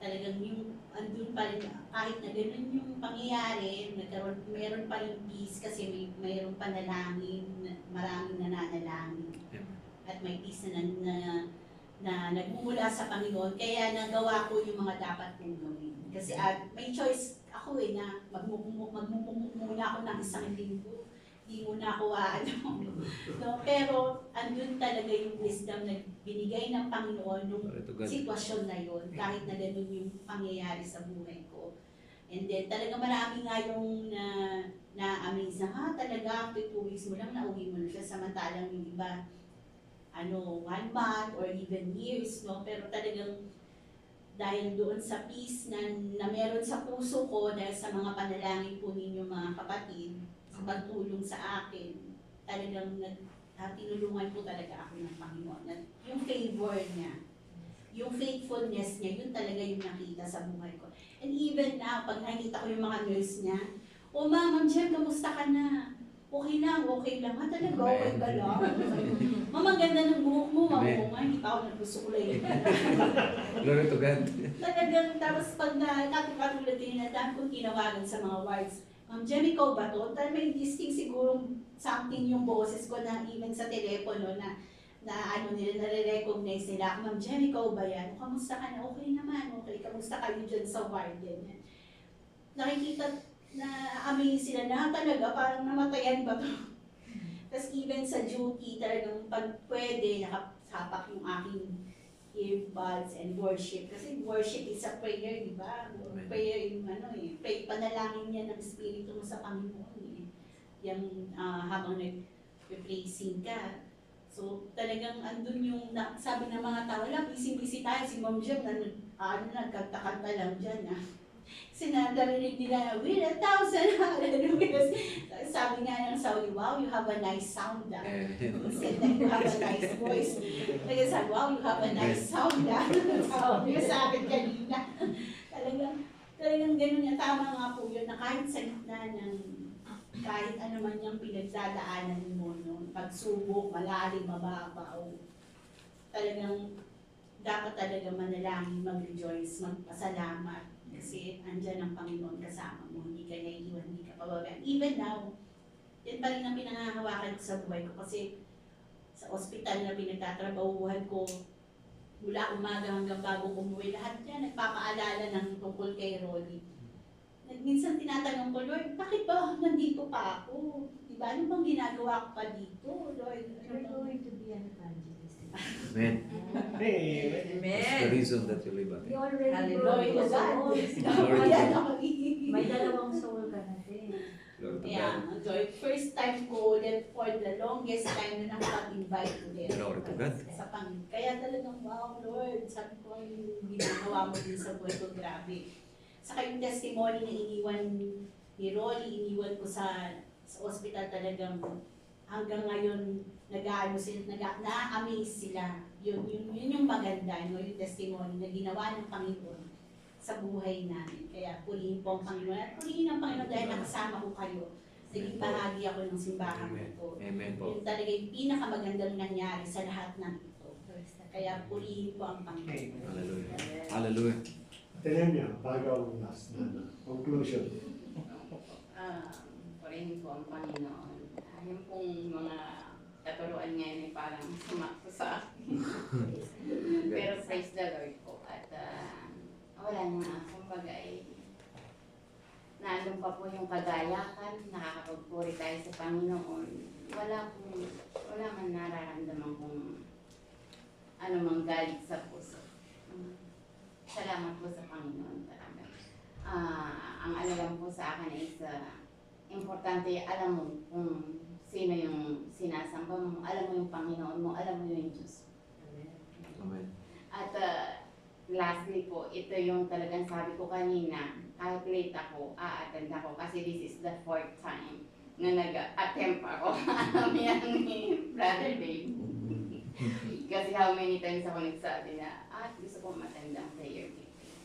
Talagang yung, andun pa rin, kahit na ganun yung pangyayari, meron pa rin peace kasi mayroon panalangin, maraming nananalangin. At may peace na nagmumula sa Panginoon, kaya nagawa ko yung mga dapat kong gawin. Kasi may choice ako na magmumuk muna ako ng isang linggo. Di muna ako no? Pero andun talaga yung wisdom na binigay ng Panginoon nung sitwasyon na yun, kahit na ganun yung pangyayari sa buhay ko. And then talaga marami nga yung na-amaze na, talaga after 2 weeks mo lang nauwi mo na siya, samantalang yung iba 1 month or even years, no? Pero talagang dahil doon sa peace na meron sa puso ko, dahil sa mga panalangin po ninyo mga kapatid, sa pagtulong sa akin, talagang tinulungan po talaga ako ng Panginoon. At yung favor niya, yung faithfulness niya, yun talaga yung nakita sa buhay ko. And even now, pag nakikita ko yung mga nurse niya, Ma'am Jem, kamusta ka na? Okay lang. Talaga, okay ka lang. Ma'am, ang ganda ng buhok mo. Nga, hindi pa ako nagsusukulay. Glory to God. Talagang, tapos pag katulad din na dami kong tinawagan sa mga wards, Ma'am Jem, ikaw ba to? Dahil may distinct siguro something yung boses ko na even sa telepono na nare-recognize nila. Ma'am Jem, ikaw ba yan? Kamusta ka na? Okay naman, okay. Kamusta kayo dyan sa ward? Yan. Nakikita na-amaze sila na talaga, parang namatayan ba to? Tapos even sa duty, talagang pag pwede, nakasapak yung aking earbuds and worship. Kasi worship is a prayer, di ba? Prayer yung pray, panalangin niya ng Espiritu mo sa Panginoon. Yung habang nag-praising ka. So talagang andun yung, sabi ng mga tao, busy-busy tayo, si Ma'am Jem, nagkanta-kanta lang dyan. Kasi narinig nila, with 1,000 hallelujah. Sabi nga ng Saudi, wow, you have a nice sound. Said that you have a nice voice. Kaya sabi, wow, you have a nice sound. Sabi sa akin kanina. Talagang ganun niya. Tama nga po yun, na kahit sa gitna ng kahit ano man yung pinagdadaanan mo, pagsubok, malalim, mababaw, talagang dapat talaga manalangin, mag-rejoice, magpasalamat. Kasi andyan ang Panginoon kasama mo, hindi ka naiiwan, hindi ka pababayaan. Even now, yan pa rin ang pinangahawakan ko sa buhay ko kasi sa ospital na pinagtatrabahuhan ko, mula umaga hanggang bago umuwi, lahat yan nagpapaalala ng tungkol kay Rolly. Minsan tinatanong ko, Lord, bakit ba nandito pa ako? Diba? Ano bang ginagawa ko pa dito, Lord? You're going to be an evangelist. Amen. Hey, That's the reason that you live at You already Hallelujah. broke the soul. Glory to Yan God. ako. May dalawang soul ka na din. Glory to God. Yeah, Joy, first time ko ulit for the longest time na nakapag-invite ulit. Glory to God. Sa Panginoon. Kaya talagang, wow, Lord, sabi ko yung ginagawa mo din sa buhay ko, grabe. Saka yung testimony na iniwan ni Rolly, iniwan ko sa ospital talagang hanggang ngayon nag-aano sila, na-amaze sila. Yun yung maganda, no? Yung testimony na ginawa ng Panginoon sa buhay namin. Kaya purihin po ang Panginoon at purihin ang Panginoon dahil nakasama ko kayo. Naging bahagi ako ng simbahan ko. Amen po. Yung talaga yung pinakamagandang nangyari sa lahat ng ito. Kaya purihin po ang Panginoon. Hallelujah. Hallelujah. Tingnan niya, bago ang last na conclusion. Purihin po ang Panginoon. Yung pong mga katuruan ngayon ay parang sumakto sa akin. Pero praise the Lord po. At wala na, kumbaga ay nandun pa po yung kagayakan, nakakapagpuri tayo sa Panginoon. Wala man nararamdaman kung ano mang galit sa puso. Salamat po sa Panginoon talaga. Ang ano lang po sa akin is importante alam mo kung sino yung sinasamba mo, alam mo yung Panginoon mo, alam mo yung Diyos. Amen. At lastly po, ito yung talagang sabi ko kanina, kahit late ako, a-attend ako kasi this is the 4th time na nag-attempt ako. Alam yan ni Brother Dave. Kasi how many times ako nagsabi na, gusto ko matanda ang prayer meeting.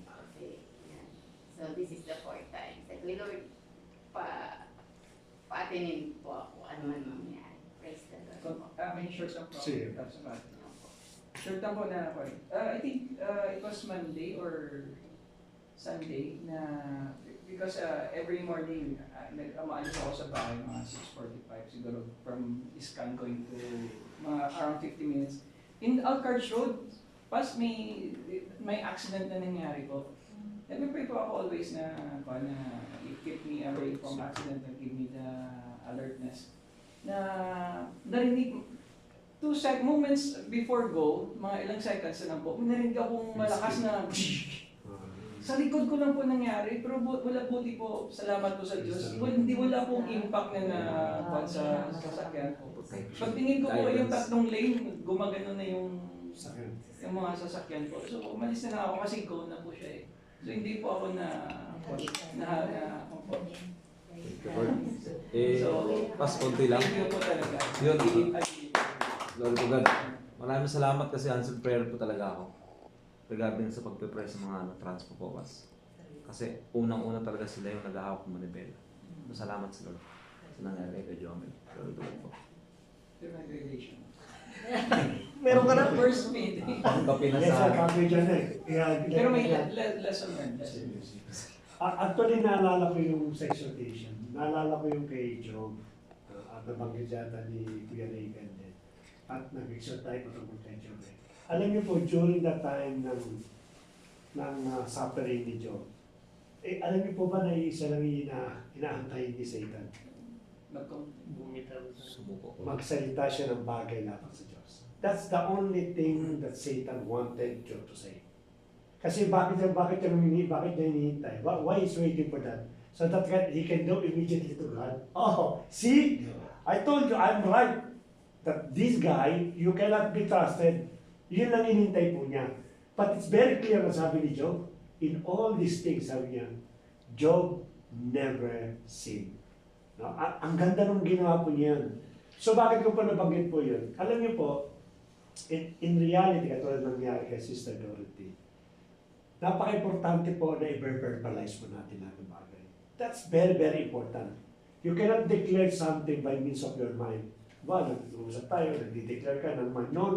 Okay, yan. So this is the 4th time. Sabi, Lord, pa-attinin po ako, ano man mangyari. Praise the Lord. May short lang po. Sige. Short lang po na ako. I think it was Monday or Sunday na because every morning umaalis ako sa bahay mga 6:45 siguro from Iskan going to mga around 50 minutes. In Alcarch Road, may accident na nangyari po. Nagpe-pray po ako always na keep me away from accident and give me the alertness. Na narinig, moments before go, mga ilang seconds na lang po, narinig akong malakas na sa likod ko lang po nangyari, pero wala buti po, salamat po sa Diyos. Hindi wala pong impact na sa sasakyan po. Pagtingin ko po yung tatlong lane, gumagano na yung mga sasakyan po. So umalis na lang ako kasi go na po siya eh. So hindi po ako Pas konti lang. Thank you po talaga. Yun. Glory to God. Maraming salamat kasi answered prayer po talaga ako. Regarding sa pagpe-pray sa mga transpo po was. Kasi unang-una talaga sila yung nag-ahawak ng manibela. Masalamat sa Lord. Sa nangyari kay Jomel. Glory to God po. Congratulations. meron ka na. First meeting. Pangkapi na Yes, sa... copy dyan eh. Pero may lesson learned. Actually, naalala ko yung sex rotation. Naalala ko yung kay Job. At nabanggit yata ni Kuya Reagan din. At nag-exert tayo patungkol kay Job. Alam niyo po, during that time ng suffering ni Job, alam niyo po ba na isa lang inaantay ni Satan? Sumuko. Magsalita siya ng bagay laban sa Diyos. That's the only thing that Satan wanted Job to say. Kasi bakit niya hinihintay? Why is waiting for that? So that he can go immediately to God. Oh, see? I told you, I'm right. That this guy, you cannot be trusted. Yun lang hinihintay po niya. But it's very clear na sabi ni Job, in all these things, sabi niya, Job never sinned. No? Ang ganda nung ginawa po niyan. So bakit ko pa nabanggit po yun? Alam niyo po, in reality, katulad ng nangyari kay Sister Dorothy, napaka-importante po na i-verbalize mo natin lahat ng bagay. That's very, very important. You cannot declare something by means of your mind. Nag-uusap tayo, nag-declare ka ng mind. No.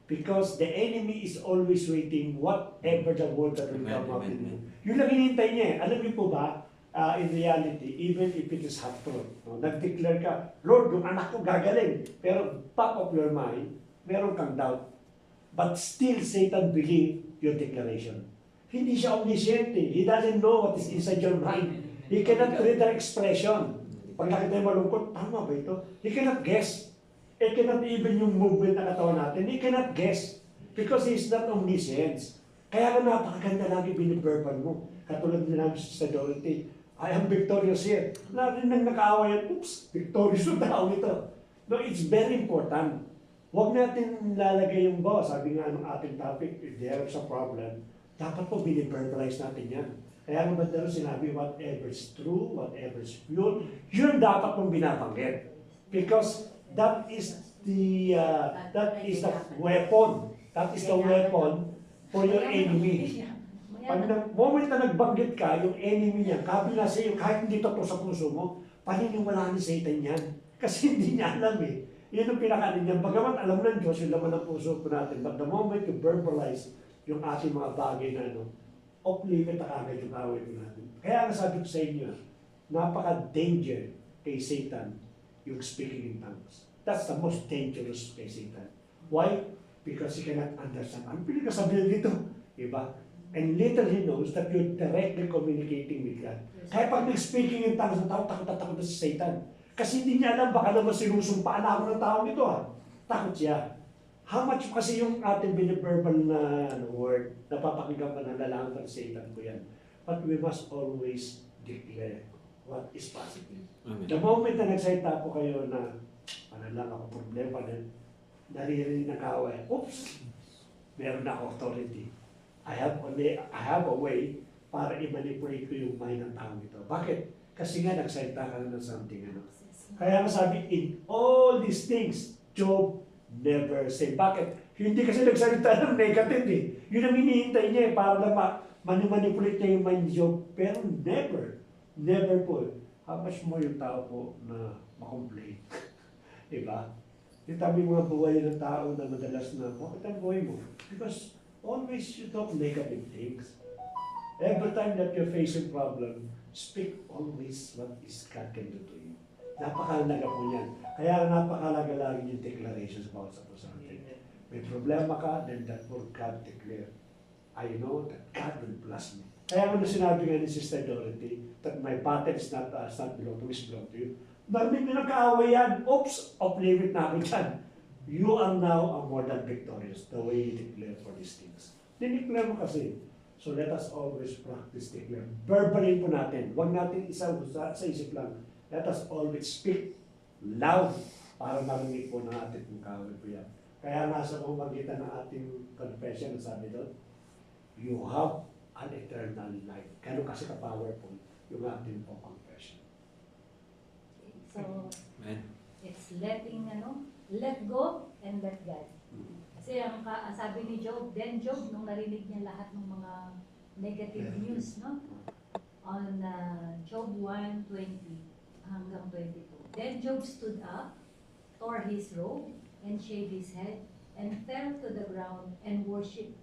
Because the enemy is always waiting whatever the word that will come out in you. Yun lang hinihintay niya eh. Alam niyo po ba, in reality, even if it is half truth, no? Nag-declare ka, Lord, yung anak ko gagaling. Pero back of your mind, meron kang doubt. But still, Satan believe your declaration. Hindi siya omniscient eh. He doesn't know what is inside your mind. He cannot read the expression. Pag nakita yung malungkot, tama ba ito? He cannot guess. He cannot even yung movement ng katawan natin, he cannot guess. Because he is not omniscient. Kaya nga napakaganda lagi biniverbal mo. Katulad din namin sa Dorothy, I am victorious here. Natin nang nakaaway, oops, victorious yung tao ito. No, it's very important. Huwag natin lalagay yung sabi nga ng ating topic, if there is a problem, dapat po biniverbalize natin yan. Kaya nga ba sinabi, whatever is true, whatever is pure, yun dapat mong binabanggit. Because that is the weapon. That is the weapon for your enemy. Pag moment na nagbanggit ka, yung enemy niya, kabila sa iyo, kahit hindi totoo sa puso mo, paniniwala ni Satan yan. Kasi hindi niya alam eh. Yun ang pinakanin niya. Bagamat alam ng Diyos yung laman ng puso po natin. But the moment you verbalize yung ating mga bagay na off limit na kagad yung away po natin. Kaya nga sabi ko sa inyo, napaka-danger kay Satan yung speaking in tongues. That's the most dangerous kay Satan. Why? Because he cannot understand. Ano pinagkasabihan dito? Diba? And little he knows that you're directly communicating with God. Kaya pag nag-speaking in tongues, ang tao takot na si Satan. Kasi hindi niya alam, baka naman sinusumpaan ako ng tao nito Takot siya. How much kasi yung ating biniverbal na word, napapakinggan pa ng lalaki ng Satan ko yan. But we must always declare what is positive. Amen. The moment na nagsalita po kayo na, lang ako problema na naririnig na kaway, oops, meron na ako authority. I have a way para i-manipulate ko yung mind ng tao nito. Bakit? Kasi nga nagsalita ka na ng something. Kaya nga sabi, in all these things, Job never said. Bakit? Hindi kasi nagsalita ng negative eh. Yun ang hinihintay niya para lang manipulate niya yung mind ni Job. Pero never po. How much more yung tao po na makomplain? Diba? Yung tabi mga buhay ng tao na madalas na, bakit ang buhay mo? Because always you talk negative things. Every time that you're facing problem, speak always what is God can do to you. Napakalaga po yan. Kaya napakalaga lagi yung declarations about something. May problema ka, then that word God declare, I know that God will bless me. Kaya kung sinabi nga ni Sister Dorothy, that my battle is not belong to me, is belong to you. Narinig na nagkaaway yan. Oops, off-limit namin yan. You are now more than victorious the way you declare for these things. Dineclare mo kasi. So let us always practice declare. Verbally po natin. Huwag natin isa sa isip lang. Let us always speak loud para marinig po ng ating kung kawin po yan. Kaya nasa pamagitan ng ating confession, sabi doon, you have an eternal life. Ganun kasi ka-powerful yung ating po confession. So, Amen. it's let go and let God. Kasi ang sabi ni Job, then Job, nung narinig niya lahat ng mga negative news, on Job 1:20 hanggang 22. Then Job stood up, tore his robe, and shaved his head, and fell to the ground and worshipped.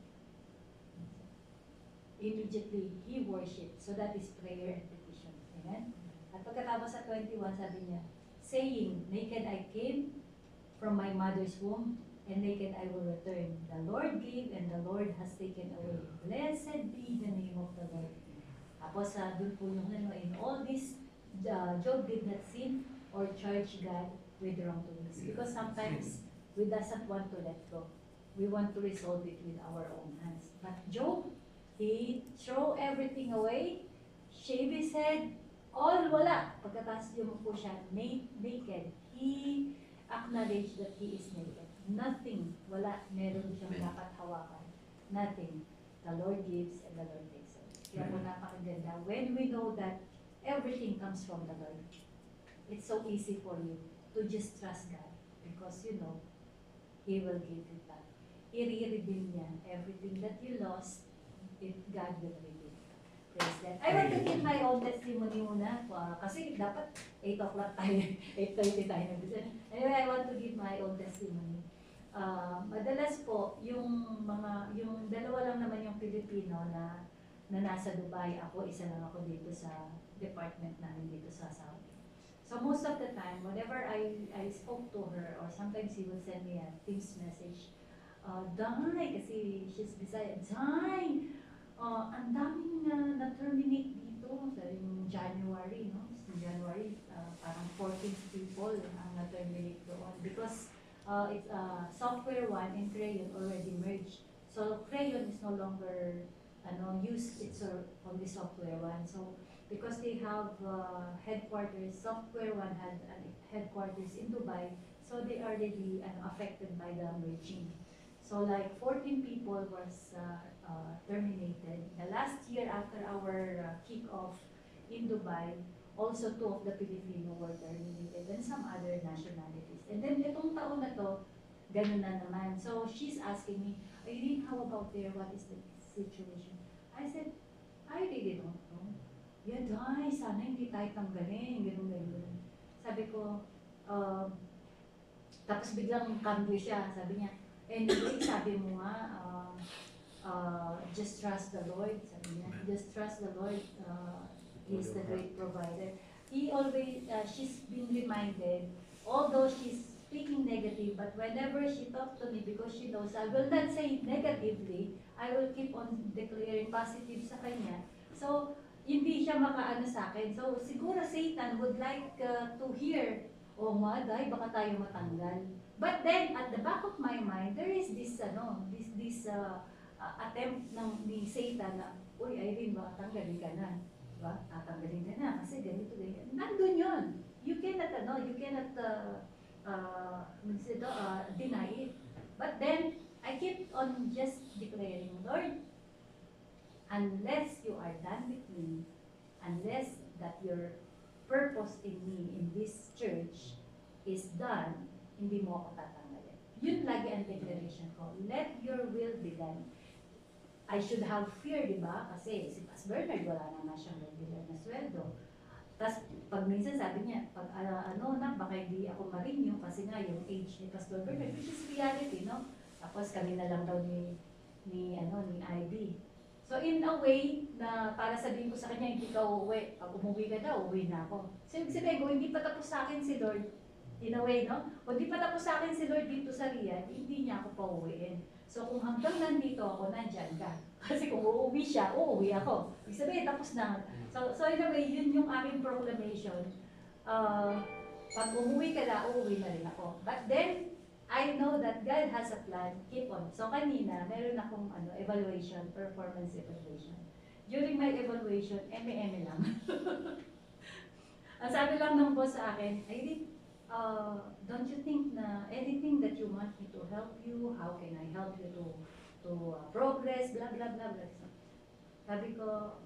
Immediately, he worshipped. So that is prayer and petition. Amen? At pagkatapos sa 21, sabi niya, saying, naked I came from my mother's womb, and naked I will return. The Lord gave, and the Lord has taken away. Blessed be the name of the Lord. Tapos doon po yung in all this, Job did not sin or charge God with wrongdoings. Because sometimes, we doesn't want to let go. We want to resolve it with our own hands. But Job, he threw everything away, shaved his head, all wala. Pagkatapos po siya naked. He acknowledged that he is naked. Nothing, wala, meron siyang dapat hawakan. Nothing. The Lord gives and the Lord takes away. Kaya po napakaganda. When we know that everything comes from the Lord, it's so easy for you to just trust God because you know He will give it back. I-redeem niya everything that you lost, God will redeem. Praise God. I want to give my own testimony muna kasi dapat 8 o'clock tayo, 8:30 tayo nag-decide. Anyway, I want to give my own testimony. Madalas po, yung dalawa lang naman yung Pilipino na nasa Dubai. Ako, isa lang ako dito sa department namin dito sa Saudi. So most of the time, whenever I spoke to her, or sometimes she will send me a Teams message, Dai, kasi she's beside, Dai, ang daming na-terminate dito sa January, no? Sa January, parang 14 people ang na-terminate doon. Because it's software one and Crayon already merged. So Crayon is no longer used it's on the software one. So because they have headquarters, software one had headquarters in Dubai, so they are really affected by the merging. So like 14 people was terminated. The last year after our kickoff in Dubai, also 2 of the Filipino were terminated and some other nationalities. And then itong taon na to, ganun na naman. So she's asking me, Irene, how about there? What is the situation? I said, I really don't know. Yeah, dahil sana hindi tayo tanggalin, ganun. Sabi ko, tapos biglang cambio siya, sabi niya, anyway, sabi mo nga, just trust the Lord, sabi niya, just trust the Lord, He's the great provider. He always, she's been reminded, although she's speaking negative, but whenever she talks to me, because she knows I will not say it negatively, I will keep on declaring positive sa kanya. So, hindi siya makaano sa akin. So, siguro Satan would like to hear, oh nga, dahil baka tayo matanggal. But then, at the back of my mind, there is this, attempt ni Satan na, uy, Irene, baka tanggalin ka na. Diba? Tatanggalin ka na, kasi ganito, ganyan. Nandun yun. You cannot, deny it. But then, I keep on just declaring, Lord, unless you are done with me, unless that your purpose in me, in this church, is done, hindi mo ako tatanggalin. Yun lagi ang declaration ko. Let your will be done. I should have fear, di ba? Kasi si Pastor Bernard, wala na nga siyang regular na sweldo. Tapos, pag minsan sabi niya, pag baka hindi ako ma-renew kasi nga yung age ni Pastor Bernard, which is reality, no? Tapos kami na lang daw ni IB. So in a way, na para sabihin ko sa kanya, hindi ka uuwi. Pag umuwi ka daw, uwi na ako. So ibig sabihin ko, hindi pa tapos sa akin si Lord. In a way, no? Kung hindi pa tapos sa akin si Lord dito sa Riyadh, hindi niya ako pauwiin. So kung hanggang nandito ako, nandyan ka. Kasi kung uuwi siya, uuwi ako. Ibig sabihin, tapos na. So in a way, yun yung aking proclamation. Pag umuwi ka na, uuwi na rin ako. But then, I know that God has a plan. Keep on. So kanina, meron akong evaluation, performance evaluation. During my evaluation, eme lang. Ang sabi lang ng boss sa akin, don't you think na anything that you want me to help you, how can I help you to progress, blah, blah, blah, blah. Sabi ko,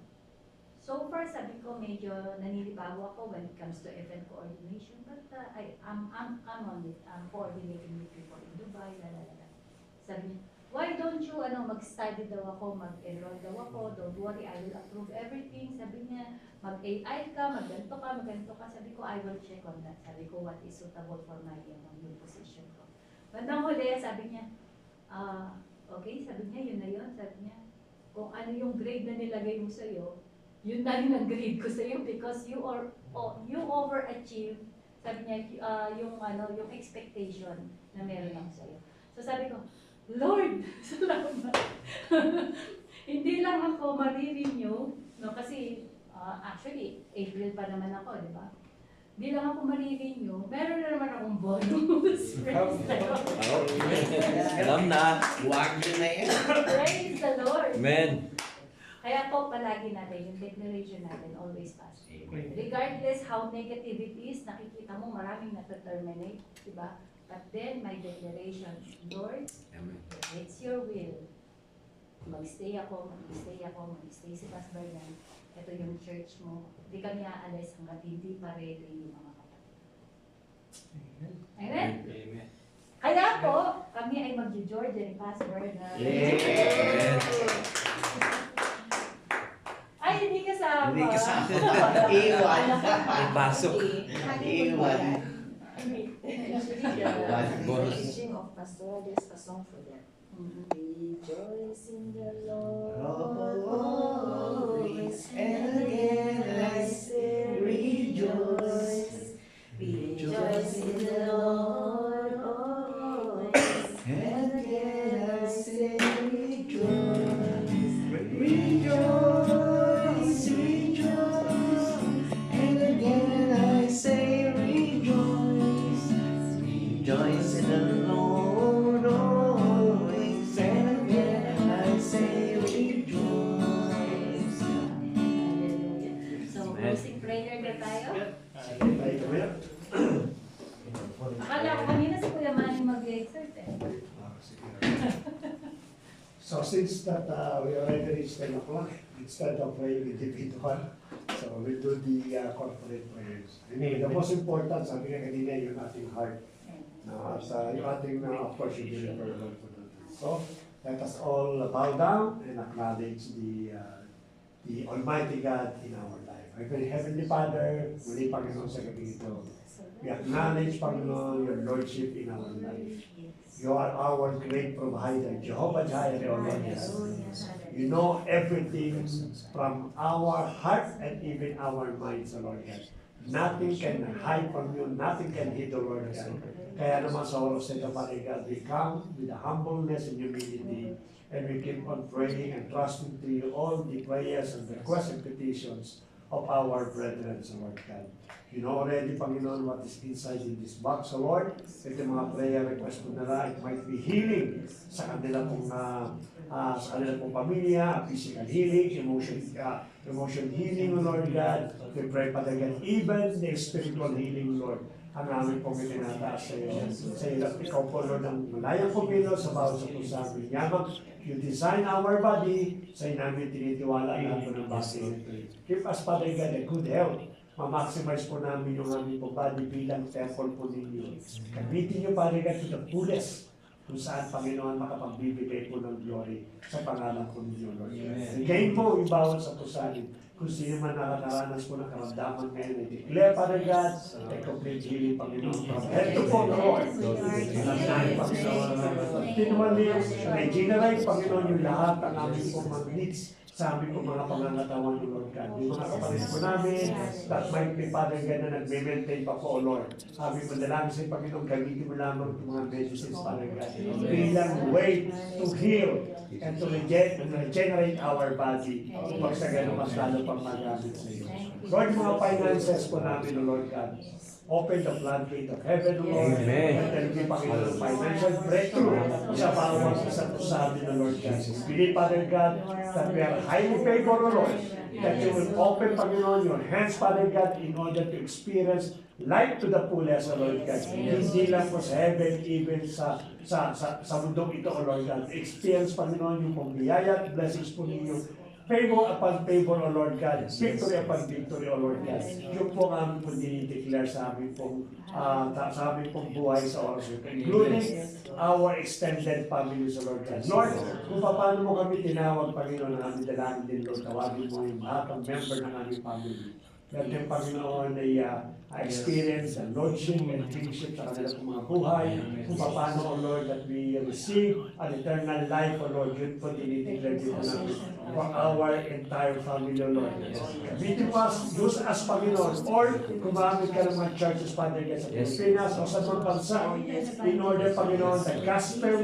so far, sabi ko, medyo naninibago ako when it comes to event coordination, but I'm on it. I'm coordinating with people in Dubai, lalala. Sabi niya, why don't you, mag-study daw ako, mag-enroll daw ako, don't worry, I will approve everything. Sabi niya, mag-AI ka, mag-ganto ka. Sabi ko, I will check on that. Sabi ko, what is suitable for my new position ko. Bandang huli, sabi niya, okay, sabi niya, yun na yun. Sabi niya, kung ano yung grade na nilagay mo sa'yo, yun na rin ang grade ko sa'yo because you overachieve, sabi niya, yung expectation na meron ako sa'yo. So sabi ko, Lord, salamat. Hindi lang ako marirenew, no, kasi actually, April pa naman ako, di ba? Hindi lang ako marirenew, meron na naman akong bonus. Praise the Lord. Alam na. Huwag nyo na yan. Praise the Lord. Amen. Kaya po palagi natin, yung declaration natin, always positive. Regardless how negative it is, nakikita mo maraming nata-terminate, di ba? But then, my declaration, Lord, if it's your will, mag-stay si Pastor Bernard, ito yung church mo, hindi kami aalis hanggang hindi pa ready yung mga kapatid. Amen? Amen. Kaya po, kami ay mag-Georgia ni Pastor Bernard. Amen. Ay, hindi kasama. Hindi kasama. Iwan. Pasok. Iwan. The teaching of Pastor, there's a song for that. Rejoice in the Lord always, and again I say rejoice. Rejoice in the Lord always, and again I say rejoice. Rejoice, rejoice, and again I say rejoice. Rejoice in the Lord. So since that we already reached 10 o'clock, instead of praying individual, so we'll do the corporate prayers. Anyway, the most important, sabi nga kanina, yung ating heart. At yung ating, of course, yung deliver Lord po natin. So, let us all bow down and acknowledge the Almighty God in our life. Our very Heavenly Father, muli Panginoon sa gabi ito. We acknowledge, Panginoon, your Lordship in our life. You are our great provider, Jehovah Jireh, O Lord God. You know everything from our heart and even our minds, O Lord God. Nothing can hide from you, nothing can hid, O Lord God. Kaya naman sa oras nito, Father God, we come with a humbleness and humility, and we keep on praying and trusting to you all the prayers and requests and petitions of our brethren, O Lord God. You know already, Panginoon, what is inside in this box, O Lord. Ito yung mga prayer request ko na lang, it might be healing sa kanila pong pamilya, physical healing, emotion healing, O Lord God. We pray, Father God, even the spiritual healing, Lord. Ang aming pong itinataas sa iyo. Sa iyo, ikaw po, Lord, ang malayang pumilo sa bawat sa pusa aming yaman. You design our body, sa iyo namin tinitiwala ang po ng body. Keep us, Father God, a good health. Ma-maximize po namin yung aming po body bilang temple po ninyo. Gamitin niyo, Father God, to the fullest kung saan, Panginoon, makapagbibigay po ng glory sa pangalan po ninyo, Lord. Again po, ibawat sa pusanin. Kung sino man nakakaranas po ng karamdaman ngayon, I declare, Father God, a complete healing, Panginoon, from head to foot, Lord. Continually, regenerate, Panginoon, yung lahat ang aming pong mga needs sa aming pong mga pangangatawan, Lord God. Yung mga kapatid po namin, that might be, Father God, na nag-maintain pa po, Lord. Aming madalangin sa Panginoon, gamitin mo lamang itong mga medicines, Father God, bilang way to heal and to regenerate our body. Pag sa gano'n, mas lalo pang magamit sa iyo. Lord, mga finances po namin, Lord God. Open the floodgate of heaven, Lord. And then we Panginoon ng financial breakthrough sa bawat isang usabi ng Lord God. Believe, Father God, that we are highly favored, Lord, that you will open, Panginoon, your hands, Father God, in order to experience life to the fullest, Lord God. Hindi lang po sa heaven, even sa mundong ito, Lord God. Experience, Panginoon, yung pambiyaya at blessings po ninyo. Favor upon favor, O Lord God. Victory upon victory, O Lord God. Yung po aming po dinideclare sa aming pong buhay sa oras ito, including our extended families, O Lord God. Lord, kung paano mo kami tinawag, Panginoon, ng aming dalangin din, Lord, tawagin mo yung lahat ng member ng aming family. That yung Panginoon ay experience and lordship and kingship sa kanilang mga buhay. Kung paano, O Lord, that we receive an eternal life, O Lord, yun po dinideclare dito namin for our entire family, O Lord. Gamitin mo use us, Panginoon, or gumamit ka ng mga churches, Father God, sa Pilipinas o sa mga bansa, in order, Panginoon, the gospel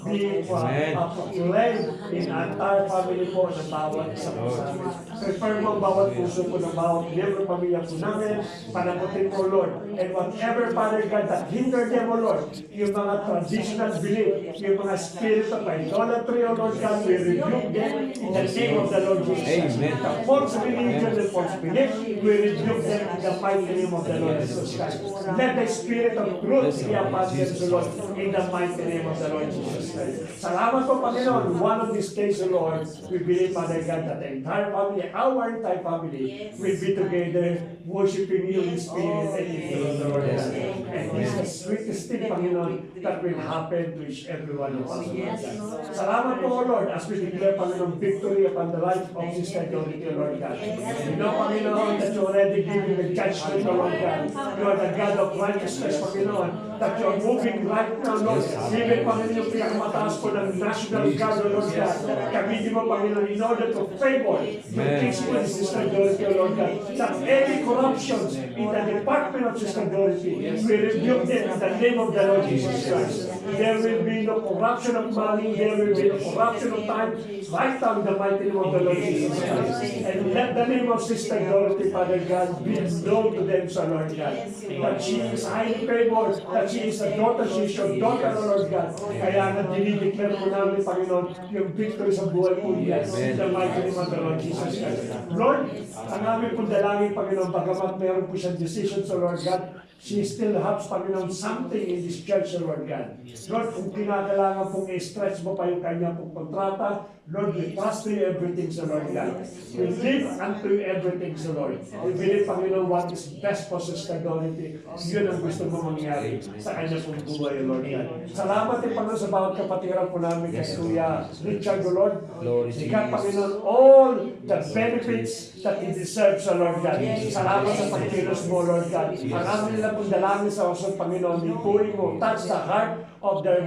be proclaimed in entire family po ng bawat isa po sa amin. Prepare mo ang bawat puso po ng bawat miyembro pamilya po namin, panagutin mo, Lord. And whatever, Father God, that hinder them, O Lord, yung mga traditional belief, yung mga spirit of idolatry, O Lord God, we rebuke them in the name of the Lord Jesus Christ. The false religion and false belief, we rebuke them in the mighty name of the Lord Jesus Christ. Let the spirit of truth be upon them, O Lord, in the mighty name of the Lord Jesus Christ. Salamat po, Panginoon. One of these days, O Lord, we believe, Father God, that the entire family, our entire family, will be together, worshiping you in spirit and in truth, O Lord God. And this is the sweetest thing, Panginoon, that will happen to each every one of us, O Lord God. Salamat po, O Lord, as we declare, Panginoon, victory upon the life of Sister Dorothy, O Lord God. We know, Panginoon, that you already giving the judgment, O Lord God. You are the God of righteousness, Panginoon, that you are moving right now, Lord. Even, Panginoon, yung pinakamataas po ng National Guard, O Lord God. Gamitin mo, Panginoon, in order to favor the case for Sister Dorothy, O Lord God. That any corruptions in the department of Sister Dorothy, we rebuke them in the name of the Lord Jesus Christ. There will be no corruption of money, there will be no corruption of time, right now in the mighty name of the Lord Jesus Christ. And let the name of Sister Dorothy, Father God, be known to them, so Lord God. That she is highly favored, that she is a daughter, she is your daughter, O Lord God. Kaya dinideclare mo namin, Panginoon, yung victory sa buhay po niya in the mighty name of the Lord Jesus Christ. church. Lord, ang aming pong dalangin, Panginoon, bagamat meron po siyang decision sa Lord God, she still has, Panginoon, something in this church, Lord God. Lord, kung kinakailangan pong i-stretch mo pa yung kanya pong kontrata, Lord, we trust you everything, so Lord God. We live unto you everything, so Lord. We believe, Panginoon, what is best for Sister Dorothy. Yun ang gusto mo mangyari sa kanya pong buhay, Lord God. Salamat din, Panginoon, sa bawat kapatiran po namin kay Kuya Richard, Lord. Ikaw, Panginoon, all the benefits that he deserves, so Lord God. Salamat sa pagkilos mo, Lord God. Ang amin nila pong dalangin sa osong, Panginoon, ipuin mo, touch the heart of their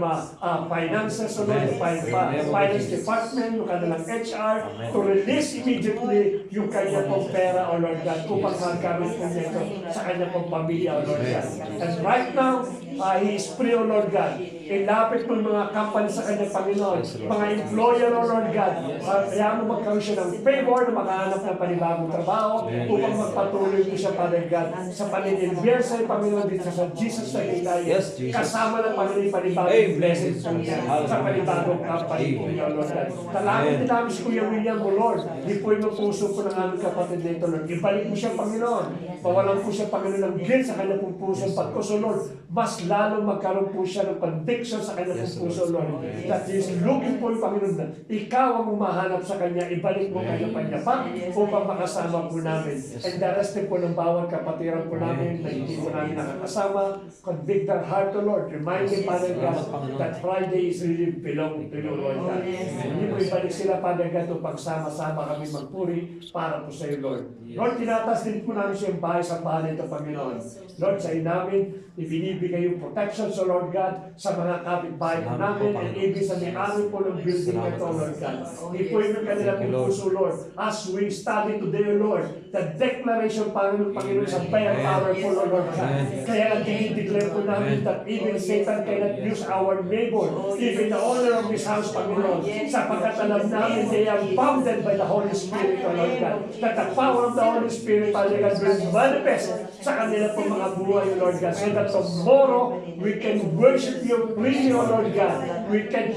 finances, so Lord, the finance department, yung kanilang HR, to release immediately yung kanya pong pera, O Lord God, upang magkamit po nito sa kanya pong pamilya, O Lord God. And right now, he is free, O Lord God. Ilapit mo mga company sa kanya, Panginoon, mga employer, O Lord God. Kaya mo magkaroon siya ng favor na makahanap ng panibagong trabaho upang magpatuloy po siya, Father God, sa paninilbiyan sa Panginoon dito sa Jesus na tayo. Kasama ng panibagong blessings po niya sa panibagong company po niya, Lord God. Talangin din namin si Kuya William mo, Lord. Di po yung puso po ng aming kapatid nito, Lord. Ibalik mo siya, Panginoon. Pawalan po siya, Panginoon, ng guilt sa kanya pong puso. Pagkuso, Lord, mas lalo magkaroon po siya ng conviction sa kanya pong puso, Lord. That he is looking for, Panginoon, na ikaw ang umahanap sa kanya. Ibalik mo kanya pa upang makasama po namin. And the rest din po ng bawat kapatiran po namin na hindi po namin nakakasama. Convict their heart, O Lord. Remind them, Father God, that Friday is really belong to you, Lord God. Hindi mo ibalik sila, Father God, upang sama-sama kami magpuri para po sa iyo, Lord. Lord, tinatas din po namin siya yung bahay sa bahay nito, Panginoon. Lord, sa inamin, ibinibigay yung protection sa Lord God sa mga kapitbahay po namin and even sa may-ari po ng building nito, Lord God. Ipuin mo kanila po puso, Lord. As we study today, Lord, the declaration, Panginoon, sa bare power po, Lord God. Kaya ang dinideclare po namin that even Satan cannot use our neighbor, even the owner of this house, Panginoon, sapagkat alam namin they are bounded by the Holy Spirit, O Lord God. That the power of the Holy Spirit, Father God, will manifest sa kanila po mga buhay, O Lord God. So that tomorrow, we can worship you freely, O Lord God. We can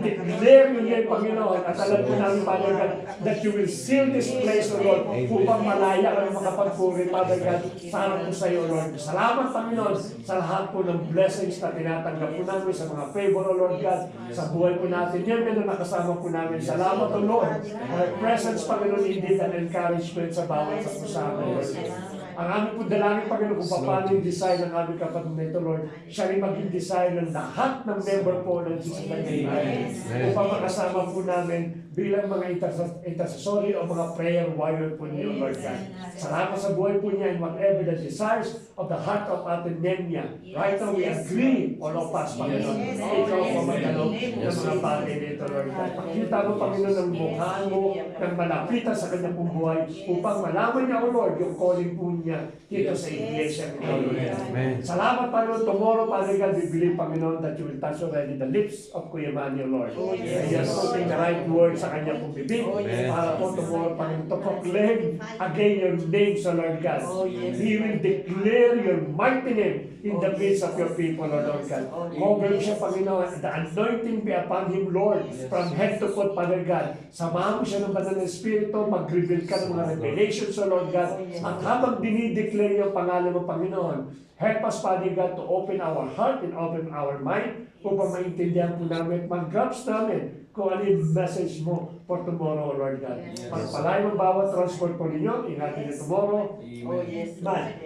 declare your name, Panginoon. At alam po namin, Father God, that you will seal this place, O Lord, upang malaya kami makapagpuri, Father God, sa harap po sa iyo, O Lord. Salamat, Panginoon, sa lahat po ng blessings na tinatanggap po namin, sa mga favor, O Lord God, sa buhay po natin. Yan na nakasama po namin. Salamat, O Lord. Our presence, Panginoon, indeed an encouragement sa bawat sa pusama, O Lord. Ang aming po dalangin, Panginoon, kung paano yung design ng aming kapatid nito, Lord, siya rin maging design ng lahat ng member po ng Jesus Christ. Upang makasama po namin bilang mga intercessory o mga prayer warrior po niyo, Lord God. Salamat sa buhay po niya and whatever the desires of the heart of Ate Nenia. Right now, we agree, all of us, Panginoon. Ikaw po magano ng mga bagay nito, Lord God. Pakita mo, Panginoon, ng mukha mo, ng malapitan sa kanyang pong buhay upang malaman niya, O Lord, yung calling po niya dito sa iglesia nito, Lord God. Salamat, Panginoon. Tomorrow, Father God, we believe, Panginoon, that you will touch already the lips of Kuya Manny, O Lord. And you are putting the right words sa kanyang pong bibig para po tomorrow, Panginoon, to proclaim again your name, so Lord God. He will declare your mighty name in the midst of your people, O Lord God. Cover siya, Panginoon. The anointing be upon him, Lord, from head to foot, Father God. Samahan mo siya ng banal na Espiritu, mag-reveal ka ng mga revelations, O Lord God. At habang dinideclare yung pangalan mo, Panginoon, help us, Father God, to open our heart and open our mind upang maintindihan po namin, mag-grasp namin kung ano yung message mo for tomorrow, Lord God. Pagpalain mo bawat transport po ninyo, ingatin niyo tomorrow.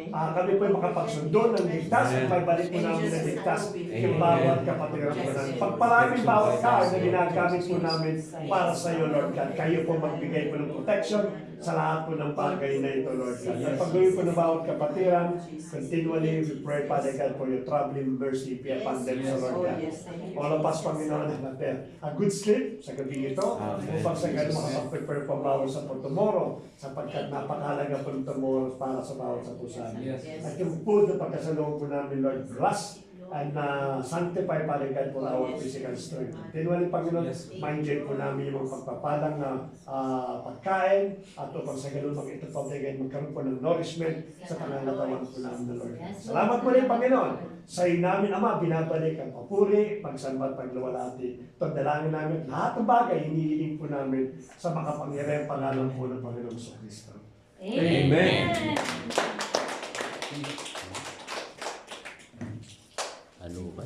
Kami po makapagsundo ng ligtas at magbalik po namin ng ligtas yung bawat kapatiran po namin. Pagpalain mo bawat car na ginagamit po namin para sa iyo, Lord God. Kayo po magbigay po ng protection sa lahat po ng bagay na ito, Lord God. At pagawin po ng bawat kapatiran, continually we pray, Father God, for your traveling mercy be upon them, so Lord God. All of us, Panginoon, a good sleep sa gabi ito, upang sa ganun makapag-prepare pa bawat sa po tomorrow, sapagkat napakahalaga po ng tomorrow para sa bawat sa pusa. At yung food na pagkasalong po namin, Lord, bless and sanctify, Father God, for our physical strength. Tinuwalin, Panginoon, Yes. mindset po namin yung mga pagpapalang na pagkain at upang sa ganun ito pabigay magkaroon po ng nourishment sa pangangatawan po namin ng Lord. Salamat po rin, Panginoon. Sa iyo namin, Ama, binabalik ang papuri, pagsamba at pagluwalhati. Ito, dalangin namin lahat ng bagay, hinihiling po namin sa makapangyarihang pangalan po ng Panginoon sa Kristo. Amen. Ano ba?